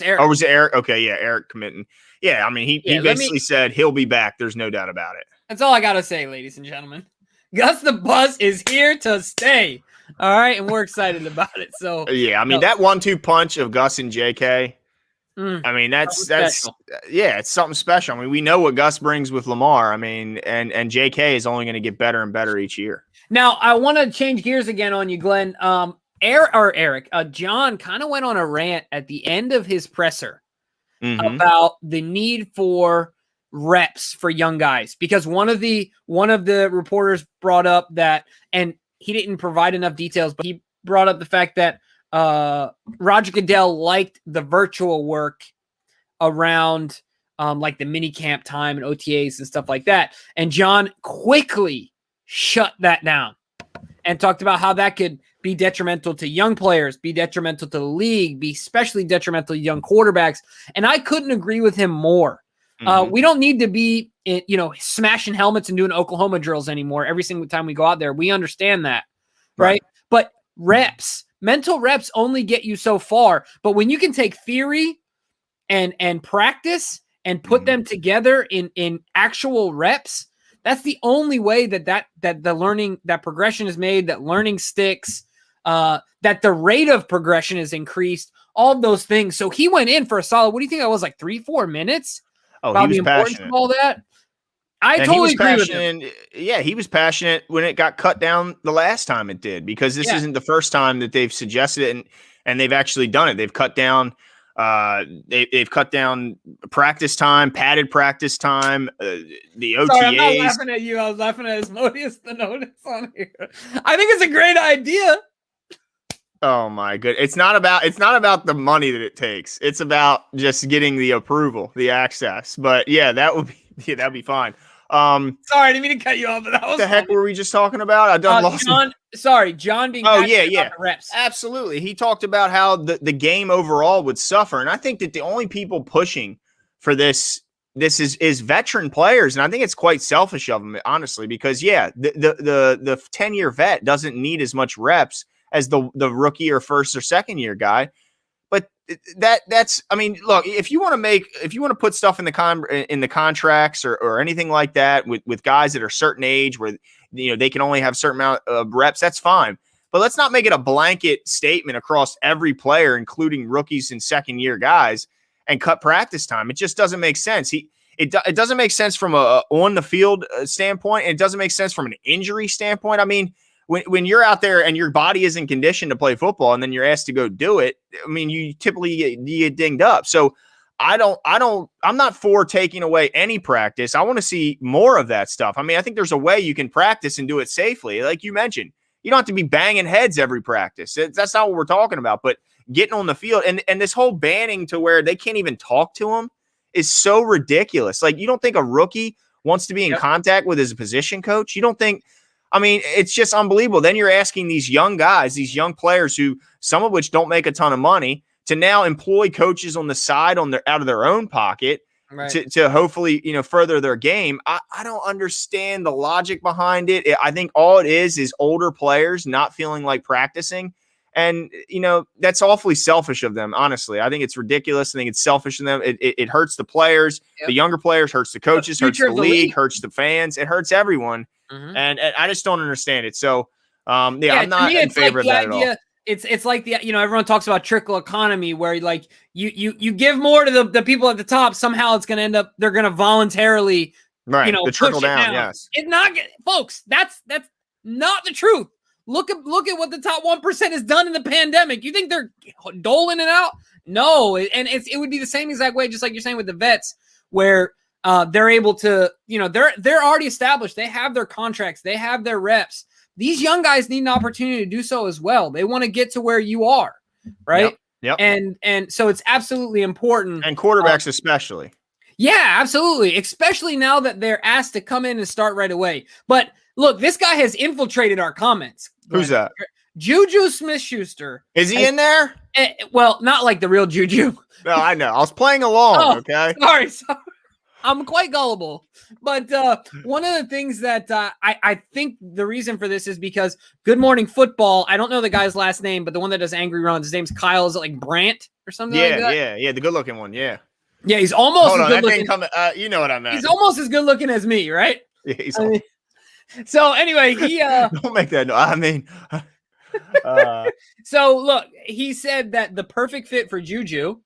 Eric. Or was it Eric? Okay, yeah, Eric committing. Yeah, I mean, he basically said he'll be back. There's no doubt about it. That's all I got to say, ladies and gentlemen. Gus the Buzz is here to stay. All right, and we're excited about it. So yeah, I mean, that 1-2 punch of Gus and JK, I mean, that's it's something special. I mean, we know what Gus brings with Lamar. I mean, and JK is only going to get better and better each year. Now, I want to change gears again on you, Glenn. Eric, John kind of went on a rant at the end of his presser about the need for reps for young guys, because one of the reporters brought up that, and he didn't provide enough details, but he brought up the fact that Roger Goodell liked the virtual work around like the mini camp time and OTAs and stuff like that. And John quickly shut that down and talked about how that could be detrimental to young players, be detrimental to the league, be especially detrimental to young quarterbacks. And I couldn't agree with him more. We don't need to be, smashing helmets and doing Oklahoma drills anymore every single time we go out there. We understand that, right? But mental reps only get you so far. But when you can take theory and practice and put them together in actual reps, that's the only way that the learning, that progression is made, that learning sticks, that the rate of progression is increased, all of those things. So he went in for a solid, what do you think that was, like 3-4 minutes? Oh, about he was the importance passionate. Of all that. I totally agree with him. Yeah, he was passionate when it got cut down the last time it did, because this isn't the first time that they've suggested it, and they've actually done it. They've cut down they've cut down practice time, padded practice time, the OTAs. Sorry, I'm not laughing at you. I was laughing at Asmodeus, the notice on here. I think it's a great idea. Oh my goodness. It's not about the money that it takes. It's about just getting the approval, the access. But yeah, that'd be fine. Sorry, I didn't mean to cut you off, but that was what the heck were we just talking about? I done lost John. Sorry, John being about the reps. Absolutely. He talked about how the game overall would suffer. And I think that the only people pushing for this is veteran players. And I think it's quite selfish of them, honestly, because the 10-year vet doesn't need as much reps as the rookie or first or second year guy. But that's, I mean, look, if you want to put stuff in the contracts or anything like that with guys that are certain age where, they can only have a certain amount of reps, that's fine. But let's not make it a blanket statement across every player, including rookies and second year guys, and cut practice time. It just doesn't make sense. It doesn't make sense from a on the field standpoint. And it doesn't make sense from an injury standpoint. I mean, when you're out there and your body isn't conditioned to play football and then you're asked to go do it, I mean, you typically get dinged up. So I'm not for taking away any practice. I want to see more of that stuff. I mean, I think there's a way you can practice and do it safely. Like you mentioned, you don't have to be banging heads every practice. That's not what we're talking about, but getting on the field and this whole banning to where they can't even talk to him is so ridiculous. Like, you don't think a rookie wants to be in contact with his position coach? You don't think, I mean, it's just unbelievable. Then you're asking these young guys, these young players who some of which don't make a ton of money, to now employ coaches on the side out of their own pocket to hopefully, further their game. I don't understand the logic behind it. I think all it is older players not feeling like practicing. And, that's awfully selfish of them, honestly. I think it's ridiculous. I think it's selfish of them. It hurts the players, the younger players, hurts the coaches, hurts the league, hurts the fans. It hurts everyone. And I just don't understand it. So, I'm not in favor of that at all. It's like everyone talks about trickle economy where like you give more to the people at the top. Somehow it's going to end up, they're going to voluntarily, the trickle down. Yes. It's not, folks, that's not the truth. Look at what the top 1% has done in the pandemic. You think they're doling it out? No. And it would be the same exact way, just like you're saying with the vets, where they're able to, they're already established. They have their contracts. They have their reps. these young guys need an opportunity to do so as well. They want to get to where you are, right? Yep. And so it's absolutely important. And quarterbacks especially. Yeah, absolutely. Especially now that they're asked to come in and start right away. But look, this guy has infiltrated our comments. Who's that? Juju Smith-Schuster. Is he in there? Well, not like the real Juju. No, I know. I was playing along, okay? Sorry. I'm quite gullible. But one of the things that I think the reason for this is because Good Morning Football, I don't know the guy's last name, but the one that does Angry Runs, his name's Kyle. Is it like Brandt or something like that? Yeah, the good-looking one, yeah. Yeah, he's almost as good looking. You know what I meant. He's almost as good looking as me, right? Yeah, so anyway, he don't make that. I mean, so look, he said that the perfect fit for Juju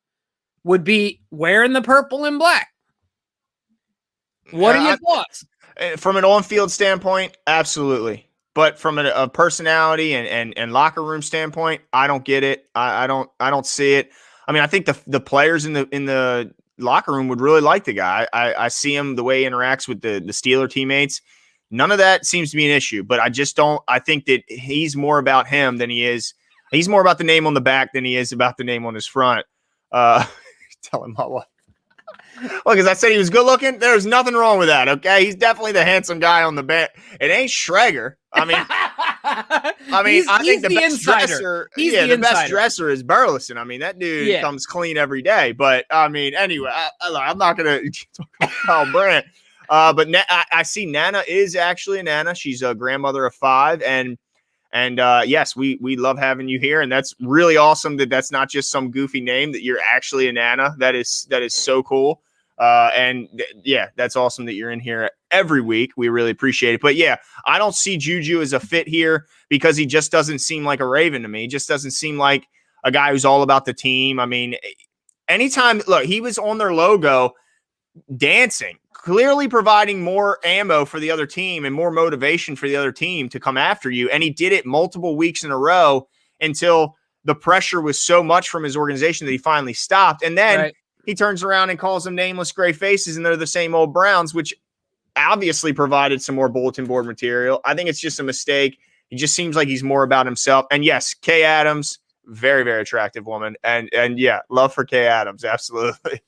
would be wearing the purple and black. What are your thoughts? From an on-field standpoint, absolutely. But from a personality and locker room standpoint, I don't get it. I don't see it. I mean, I think the players in the locker room would really like the guy. I see him the way he interacts with the Steeler teammates. None of that seems to be an issue, but I just don't. I think that he's more about him than he is. He's more about the name on the back than he is about the name on his front. Tell him my wife. Look, as I said, he was good looking. There's nothing wrong with that. Okay, he's definitely the handsome guy on the back. It ain't Schrager. I mean, I think the best dresser. The best dresser is Burleson. I mean, that dude comes clean every day. But I mean, anyway, I'm not gonna talk about Kyle Brandt. But I see Nana is actually a Nana. She's a grandmother of 5, and yes, we love having you here, and that's really awesome. That's not just some goofy name. That you're actually a Nana. That is so cool. That's awesome that you're in here every week. We really appreciate it. But yeah, I don't see Juju as a fit here because he just doesn't seem like a Raven to me. He just doesn't seem like a guy who's all about the team. I mean, anytime, look, he was on their logo dancing, clearly providing more ammo for the other team and more motivation for the other team to come after you. And he did it multiple weeks in a row until the pressure was so much from his organization that he finally stopped. And then he turns around and calls them nameless gray faces, and they're the same old Browns, which obviously provided some more bulletin board material. I think it's just a mistake. He just seems like he's more about himself. And yes, Kay Adams, very, very attractive woman. And yeah, love for Kay Adams. Absolutely.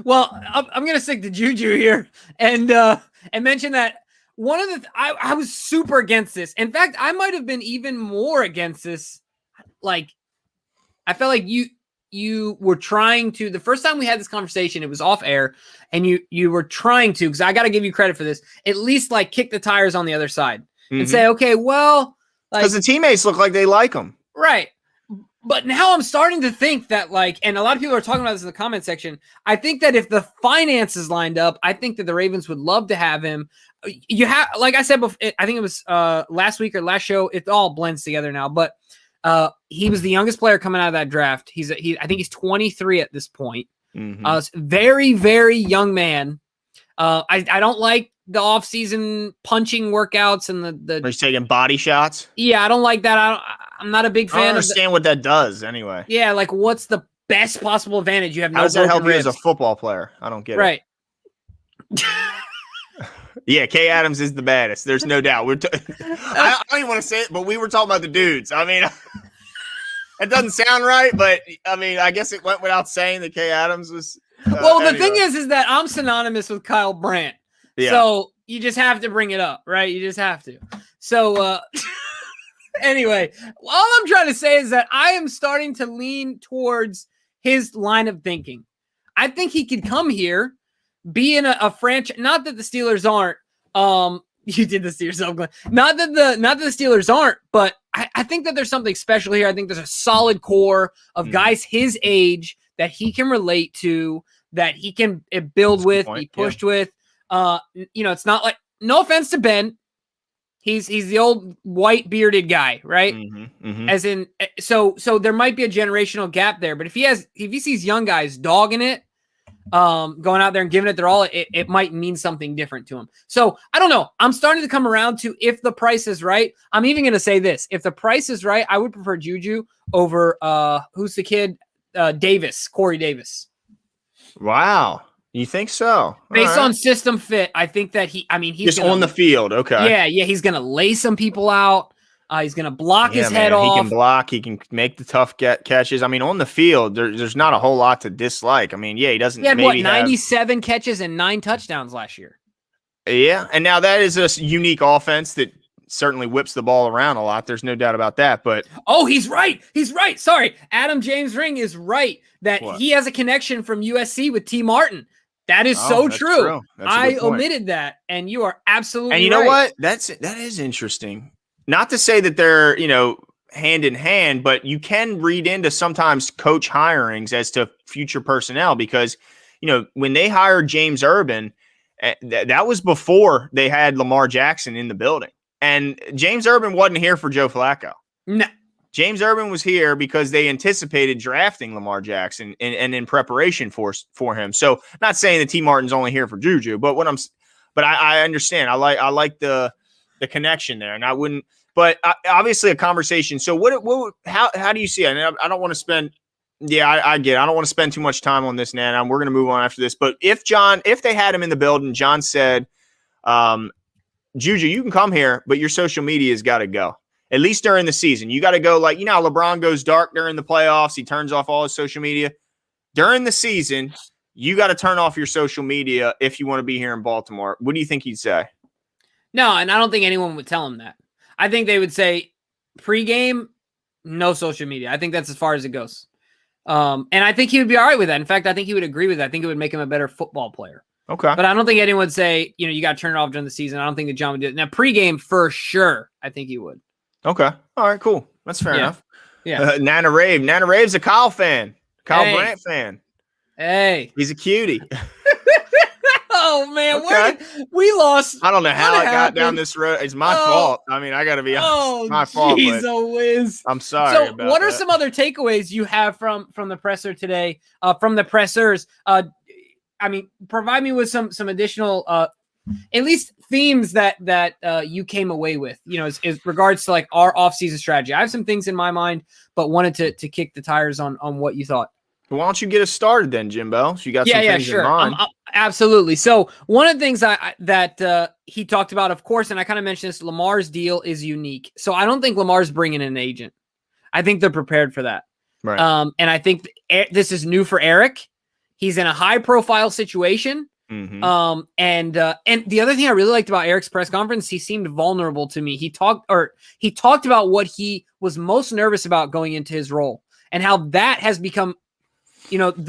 Well, I'm going to stick to Juju here and mention that one of the I was super against this. In fact, I might have been even more against this. Like, I felt like you were trying to, the first time we had this conversation, it was off air, and you were trying to, because I got to give you credit for this, at least like kick the tires on the other side and say, okay, well, because the teammates look like they like him. Right. But now I'm starting to think that, like, and a lot of people are talking about this in the comment section. I think that if the finances lined up, I think that the Ravens would love to have him. You have, like I said before, I think it was last week or last show. It all blends together now. But he was the youngest player coming out of that draft. I think he's 23 at this point. Very, very young man. I don't like the off-season punching workouts and the he's taking body shots. Yeah, I don't like that. I'm not a big fan. I don't understand what that does anyway. Yeah, like what's the best possible advantage? You have no. How does that help you as a football player? I don't get it. Right. Yeah, Kay Adams is the baddest. There's no doubt. I don't even want to say it, but we were talking about the dudes. I mean, it doesn't sound right, but I mean, I guess it went without saying that Kay Adams was. Well, the thing is that I'm synonymous with Kyle Brandt. Yeah. So you just have to bring it up, right? You just have to. So anyway, all I'm trying to say is that I am starting to lean towards his line of thinking. I think he could come here, be in a franchise. Not that the Steelers aren't. You did this to yourself, Glenn. Not that the Steelers aren't, but I think that there's something special here. I think there's a solid core of guys his age that he can relate to, that he can build with, be pushed with. It's not like, no offense to Ben, he's the old white bearded guy, right? As in, so there might be a generational gap there, but if he sees young guys dogging it, going out there and giving it their all, it might mean something different to him. So I don't know. I'm starting to come around to, if the price is right, I'm even going to say this. If the price is right, I would prefer Juju over, who's the kid? Corey Davis. Wow. You think so? Based on system fit, I think that he's just on the field. Okay. Yeah, he's gonna lay some people out. He's gonna block his head off. He can block. He can make the tough catches. I mean, on the field, there's not a whole lot to dislike. I mean, he doesn't. He had 97 catches and 9 touchdowns last year. Yeah, and now that is a unique offense that certainly whips the ball around a lot. There's no doubt about that. But he's right. Sorry, Adam James Ring is right that he has a connection from USC with T. Martin. That is so true. I omitted that, and you are absolutely right. And you know what? That is interesting. Not to say that they're hand in hand, but you can read into sometimes coach hirings as to future personnel because when they hired James Urban, that was before they had Lamar Jackson in the building. And James Urban wasn't here for Joe Flacco. No. James Urban was here because they anticipated drafting Lamar Jackson and in preparation for him. So not saying that T. Martin's only here for Juju, but I understand. I like the connection there, and I wouldn't. But obviously a conversation. So how do you see it? And I don't want to spend. Yeah, I get it. I don't want to spend too much time on this, Nan. We're going to move on after this. But if they had him in the building, John said, Juju, you can come here, but your social media has got to go. At least during the season. You got to go how LeBron goes dark during the playoffs. He turns off all his social media. During the season, you got to turn off your social media if you want to be here in Baltimore. What do you think he'd say? No, and I don't think anyone would tell him that. I think they would say pregame, no social media. I think that's as far as it goes. And I think he would be all right with that. In fact, I think he would agree with that. I think it would make him a better football player. Okay. But I don't think anyone would say, you got to turn it off during the season. I don't think that John would do it. Now, pregame, for sure, I think he would. Okay. All right, cool. That's fair enough. Yeah. Nana Rave's a Kyle fan. Kyle Brandt fan. Hey. He's a cutie. Oh, man. Okay. We lost. I don't know how I got down this road. It's my fault. I mean, I got to be honest. It's my fault. Jeez, I'm sorry so about what are that. some other takeaways you have from the presser today, from the pressers? Provide me with some additional at least themes that you came away with, as regards to our offseason strategy. I have some things in my mind, but wanted to kick the tires on what you thought. Why don't you get us started then, Jimbo? So you got some things in mind. Absolutely. So one of the things that he talked about, of course, and I kind of mentioned this, Lamar's deal is unique. So I don't think Lamar's bringing an agent. I think they're prepared for that. Right. And I think this is new for Eric. He's in a high profile situation. Mm-hmm. And the other thing I really liked about Eric's press conference, he seemed vulnerable to me. He talked about what he was most nervous about going into his role and how that has become,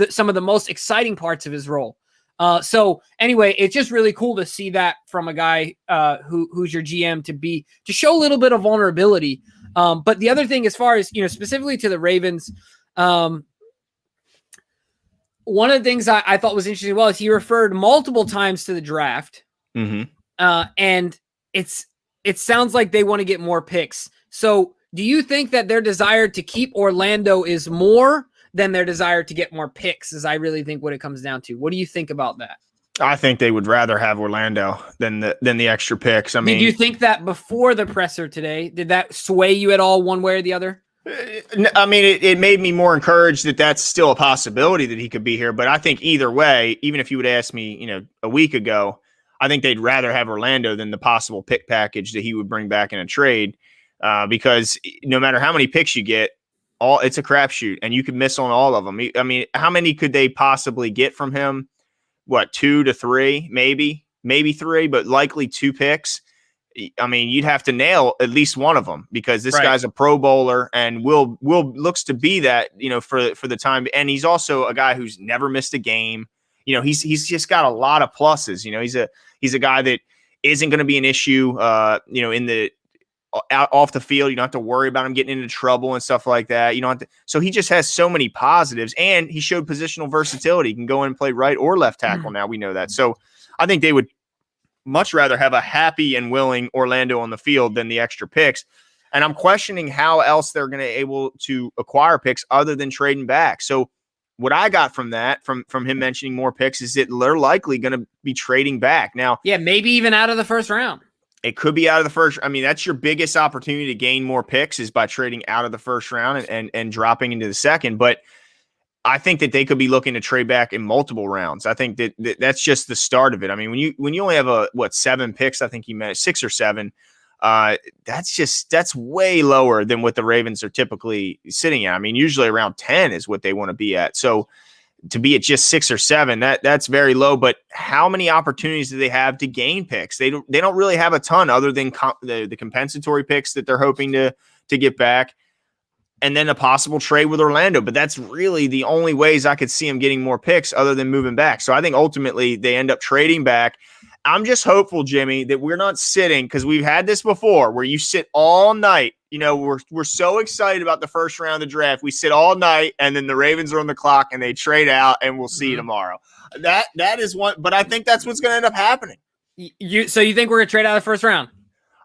some of the most exciting parts of his role. So anyway, it's just really cool to see that from a guy who's your GM to show a little bit of vulnerability. But the other thing, as far as, specifically to the Ravens, one of the things I thought was interesting is he referred multiple times to the draft. Mm-hmm. And it sounds like they want to get more picks. So do you think that their desire to keep Orlando is more than their desire to get more picks, is I really think what it comes down to? What do you think about that? I think they would rather have Orlando than the extra picks. I mean, did you think that before the presser today? Did that sway you at all one way or the other? I mean, it made me more encouraged that that's still a possibility that he could be here. But I think either way, even if you would ask me, a week ago, I think they'd rather have Orlando than the possible pick package that he would bring back in a trade. Because no matter how many picks you get, it's a crapshoot, and you could miss on all of them. I mean, how many could they possibly get from him? What, 2 to 3, maybe 3, but likely 2 picks. I mean, you'd have to nail at least one of them because this guy's a Pro Bowler and will looks to be that, for the time. And he's also a guy who's never missed a game. He's just got a lot of pluses. He's a guy that isn't going to be an issue. In the off the field, you don't have to worry about him getting into trouble and stuff like that. So he just has so many positives, and he showed positional versatility. He can go in and play right or left tackle. Now we know that. So I think they would much rather have a happy and willing Orlando on the field than the extra picks. And I'm questioning how else they're going to able to acquire picks other than trading back. So what I got from that, from him mentioning more picks, is that they're likely going to be trading back. Now, maybe even out of the first round. It could be out of the first. I mean, that's your biggest opportunity to gain more picks is by trading out of the first round and dropping into the second. But I think that they could be looking to trade back in multiple rounds. I think that that's just the start of it. I mean, when you only have 7 picks, I think he meant 6 or 7. That's way lower than what the Ravens are typically sitting at. I mean, usually around 10 is what they want to be at. So to be at just 6 or 7, that's very low. But how many opportunities do they have to gain picks? They don't really have a ton other than the compensatory picks that they're hoping to get back, and then a possible trade with Orlando. But that's really the only ways I could see them getting more picks other than moving back. So I think ultimately they end up trading back. I'm just hopeful, Jimmy, that we're not sitting, because we've had this before where you sit all night. You know, we're so excited about the first round of the draft. We sit all night, and then the Ravens are on the clock and they trade out, and we'll see you tomorrow. That is one, but I think that's what's going to end up happening. So you think we're going to trade out of the first round?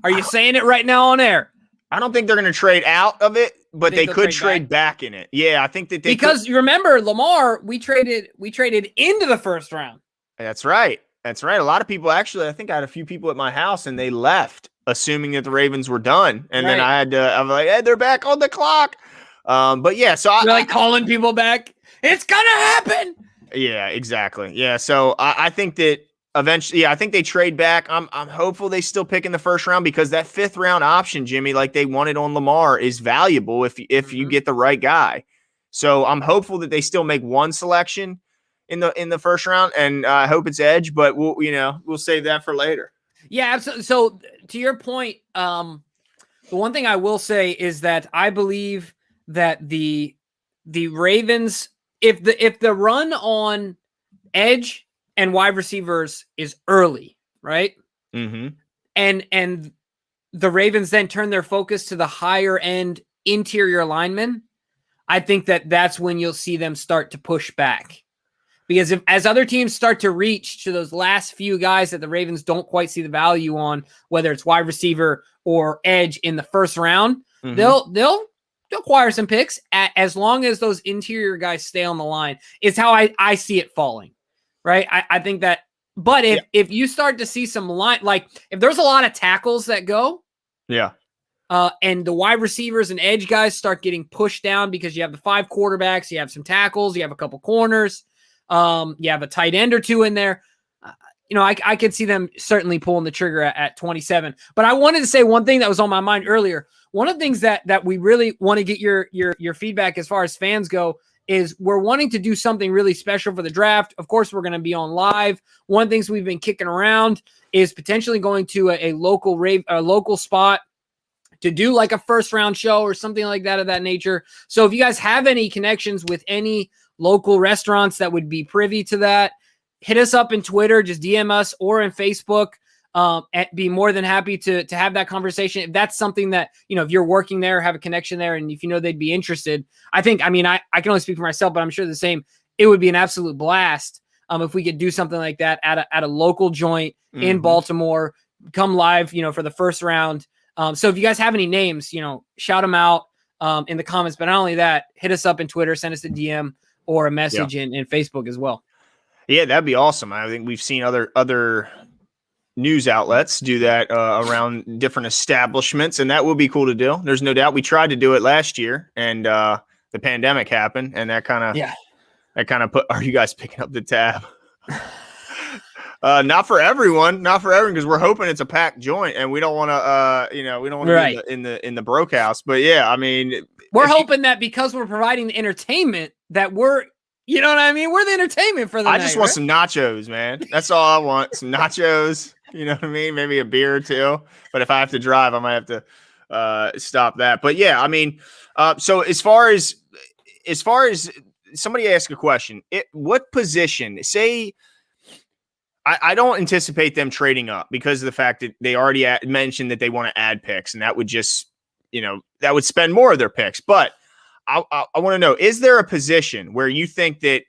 Are you saying it right now on air? I don't think they're going to trade out of it, but they could trade back in it. Yeah, I think that they because you remember Lamar, we traded into the first round. That's right. That's right. A lot of people, actually, I think I had a few people at my house and they left assuming that the Ravens were done. And then I was like, hey, they're back on the clock. But yeah, so you're like calling people back. It's going to happen. Yeah, exactly. Yeah. So I think that eventually, I think they trade back. I'm hopeful they still pick in the first round, because that 5th round option, Jimmy, like they wanted on Lamar, is valuable if you get the right guy. So I'm hopeful that they still make one selection in the first round, and I hope it's edge, but we'll save that for later. Yeah, absolutely. So to your point, the one thing I will say is that I believe that the Ravens, if the run on edge and wide receivers is early, right? Mm-hmm. And the Ravens then turn their focus to the higher end interior linemen, I think that's when you'll see them start to push back. Because as other teams start to reach to those last few guys that the Ravens don't quite see the value on, whether it's wide receiver or edge in the first round, they'll acquire some picks as long as those interior guys stay on the line. Is how I see it falling, right? I think that. But if you start to see some line, like if there's a lot of tackles that go, and the wide receivers and edge guys start getting pushed down because you have the 5 quarterbacks, you have some tackles, you have a couple corners. You have a tight end or 2 in there. I could see them certainly pulling the trigger at 27. But I wanted to say one thing that was on my mind earlier. One of the things that we really want to get your feedback as far as fans go is we're wanting to do something really special for the draft. Of course, we're going to be on live. One of the things we've been kicking around is potentially going to a local spot to do like a first round show or something like that of that nature. So if you guys have any connections with any local restaurants that would be privy to that, hit us up in Twitter, just DM us, or in Facebook. And be more than happy to have that conversation. If that's something that, if you're working there, have a connection there, and if they'd be interested, I can only speak for myself, but I'm sure the same. It would be an absolute blast if we could do something like that at a local joint in Baltimore, come live, for the first round. So if you guys have any names, shout them out in the comments. But not only that, hit us up in Twitter, send us a DM or a message in Facebook as well. Yeah, that'd be awesome. I think we've seen other news outlets do that around different establishments, and that would be cool to do. There's no doubt. We tried to do it last year, and the pandemic happened, and that kind of put. Are you guys picking up the tab? Not for everyone, because we're hoping it's a packed joint, and we don't want to, we don't want to be in the broke house. But yeah, I mean, we're hoping that because we're providing the entertainment that we're. You know what I mean? We're the entertainment for the night. I just want some nachos, man. That's all I want. Some nachos. You know what I mean? Maybe a beer or 2. But if I have to drive, I might have to stop that. But yeah, I mean, so as far as somebody asked a question, what position? Say, I don't anticipate them trading up because of the fact that they already mentioned that they want to add picks, and that would just, that would spend more of their picks. But I want to know, is there a position where you think that,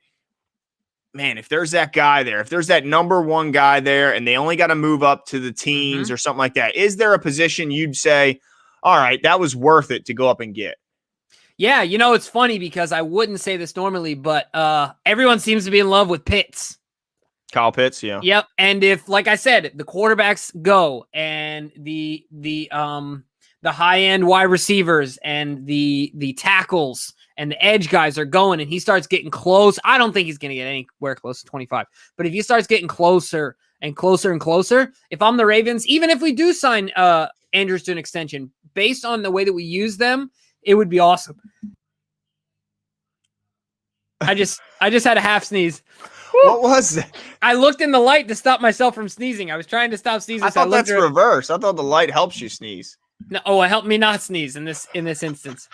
man, if there's that guy there, if there's that number 1 guy there and they only got to move up to the teens or something like that, is there a position you'd say, all right, that was worth it to go up and get? Yeah, it's funny because I wouldn't say this normally, but everyone seems to be in love with Pitts. Kyle Pitts, yeah. Yep, and if, like I said, the quarterbacks go and the high-end wide receivers and the tackles and the edge guys are going and he starts getting close, I don't think he's going to get anywhere close to 25. But if he starts getting closer and closer and closer, if I'm the Ravens, even if we do sign Andrews to an extension, based on the way that we use them, it would be awesome. I just had a half sneeze. Woo! What was that? I looked in the light to stop myself from sneezing. I was trying to stop sneezing. I thought that's reverse. I thought the light helps you sneeze. No, it helped me not sneeze in this instance.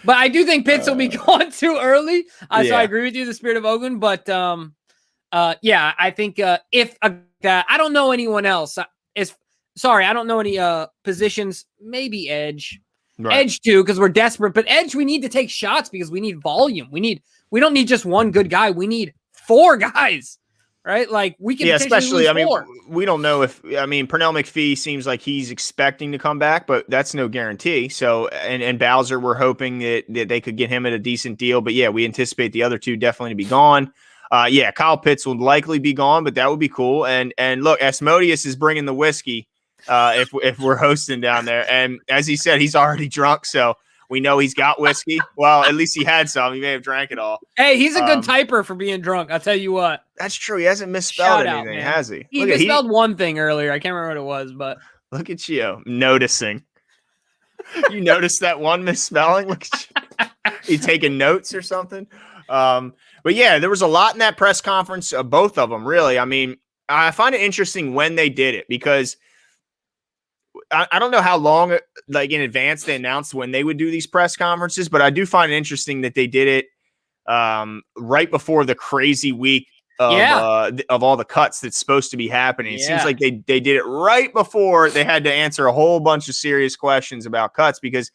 But I do think Pitts will be gone too early. So I agree with you, the spirit of Ogun. But I think if I don't know anyone else. I don't know any positions. Maybe edge. Right. Edge too, because we're desperate. But edge, we need to take shots because we need volume. We don't need just one good guy. We need 4 guys, right? Like we can. Yeah, especially. I mean, we don't know if. I mean, Pernell McPhee seems like he's expecting to come back, but that's no guarantee. So, and Bowser, we're hoping that they could get him at a decent deal. But yeah, we anticipate the other 2 definitely to be gone. Kyle Pitts will likely be gone, but that would be cool. And look, Asmodeus is bringing the whiskey. If we're hosting down there, and as he said, he's already drunk, so we know he's got whiskey. Well, at least he had some. He may have drank it all. Hey, he's a good typer for being drunk. I'll tell you what. That's true. He hasn't misspelled anything, has he? He misspelled one thing earlier. I can't remember what it was, but look at you noticing. You noticed that one misspelling? Look at you. You taking notes or something? But yeah, there was a lot in that press conference. Both of them, really. I mean, I find it interesting when they did it because I don't know how long, like in advance, they announced when they would do these press conferences, but I do find it interesting that they did it right before the crazy week of all the cuts that's supposed to be happening. It seems like they did it right before they had to answer a whole bunch of serious questions about cuts because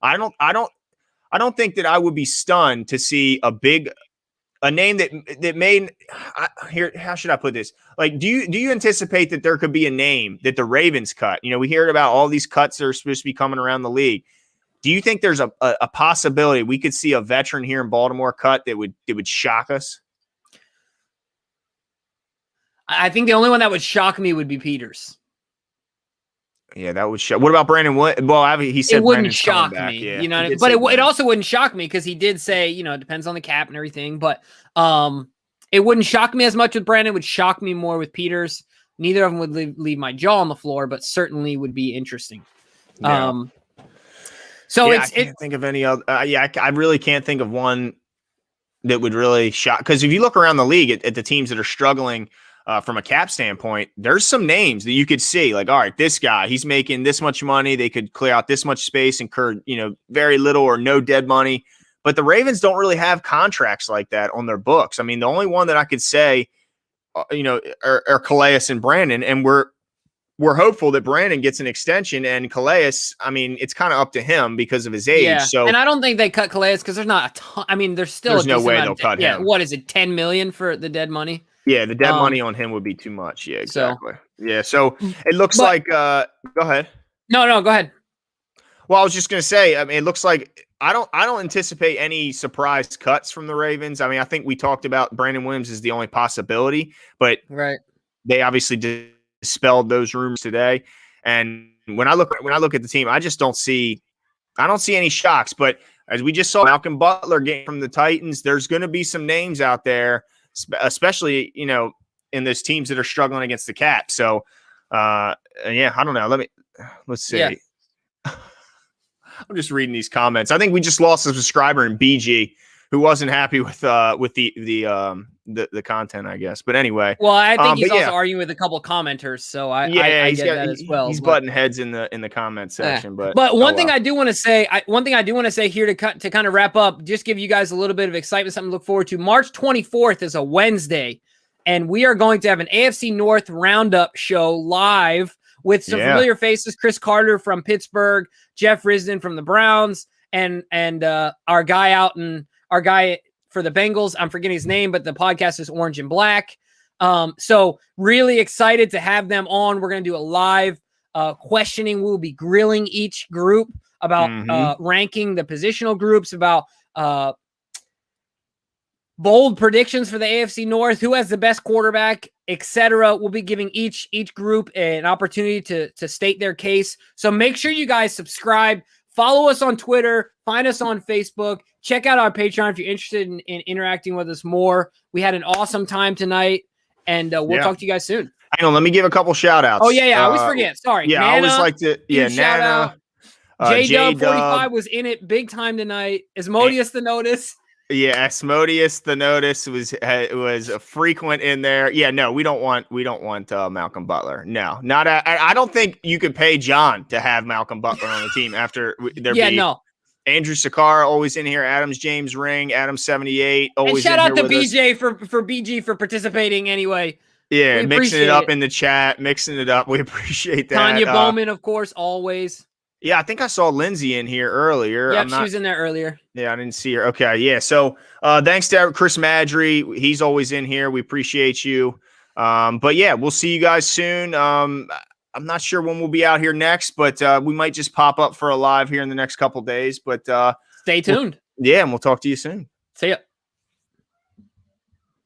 I don't think that I would be stunned to see a name that made here. How should I put this? Like, do you anticipate that there could be a name that the Ravens cut? You know, we hear about all these cuts that are supposed to be coming around the league. Do you think there's a possibility we could see a veteran here in Baltimore cut that would shock us? I think the only one that would shock me would be Peters. Yeah, that would shock. What about Brandon? Well, he said it wouldn't Brandon's shock back. me, Yeah, you know. But it also wouldn't shock me because he did say, you know, it depends on the cap and everything. But it wouldn't shock me as much with Brandon. It would shock me more with Peters. Neither of them would leave my jaw on the floor, but certainly would be interesting. Yeah. I can't think of any other. I really can't think of one that would really shock. Because if you look around the league at the teams that are struggling. From a cap standpoint, there's some names that you could see like, all right, this guy, he's making this much money. They could clear out this much space, incur, very little or no dead money. But the Ravens don't really have contracts like that on their books. I mean, the only one that I could say, are Calais and Brandon. And we're hopeful that Brandon gets an extension and Calais, I mean, it's kind of up to him because of his age. Yeah. So, and I don't think they cut Calais because there's not a ton. I mean, there's no way they'll cut him. Yeah. What is it? $10 million for the dead money? Yeah, the dead money on him would be too much. Yeah, exactly. So it looks like go ahead. No, go ahead. Well, I was just gonna say, I mean, it looks like I don't anticipate any surprise cuts from the Ravens. I mean, I think we talked about Brandon Williams is the only possibility, but they obviously dispelled those rumors today. And when I look at the team, I just don't see any shocks. But as we just saw Malcolm Butler getting from the Titans, there's gonna be some names out there, especially, in those teams that are struggling against the cap. So, I don't know. Let's see. Yeah. I'm just reading these comments. I think we just lost a subscriber in BG who wasn't happy with the content, I guess. But anyway. Well, I think he's also arguing with a couple commenters, so I get that as well. He's butting heads in the comment section. But one thing I do want to say, here to kind of wrap up, just give you guys a little bit of excitement, something to look forward to. March 24th is a Wednesday, and we are going to have an AFC North roundup show live with some familiar faces: Chris Carter from Pittsburgh, Jeff Risdon from the Browns, and our guy for the Bengals. I'm forgetting his name, but the podcast is Orange and Black. So really excited to have them on. We're going to do a live questioning. We'll be grilling each group about ranking the positional groups, about bold predictions for the AFC North, who has the best quarterback, etc. We'll be giving each group an opportunity to state their case. So make sure you guys subscribe, Follow us on Twitter. Find us on Facebook. Check out our Patreon if you're interested in interacting with us more. We had an awesome time tonight, and we'll talk to you guys soon. Hang on, let me give a couple shout outs. Oh, yeah, I always forget. Sorry. Yeah, Nana, I always like to, shout Nana. out. J-Dub45 was in it big time tonight. Asmodeus the Notice. Yeah, Asmodeus the Notice was a frequent in there. Yeah, no, we don't want Malcolm Butler. No, not. I don't think you could pay John to have Malcolm Butler on the team after there. Yeah, no. Andrew Sakara always in here. Adams James Ring. Adam78 always. And shout out to BJ for BG for participating anyway. Yeah, mixing it up in the chat, mixing it up. We appreciate that. Tanya Bowman, of course, always. Yeah, I think I saw Lindsay in here earlier. Yep, she was in there earlier. Yeah, I didn't see her. Okay, yeah. So thanks to Chris Madry. He's always in here. We appreciate you. But yeah, we'll see you guys soon. I'm not sure when we'll be out here next, but we might just pop up for a live here in the next couple days. But stay tuned. And we'll talk to you soon. See ya.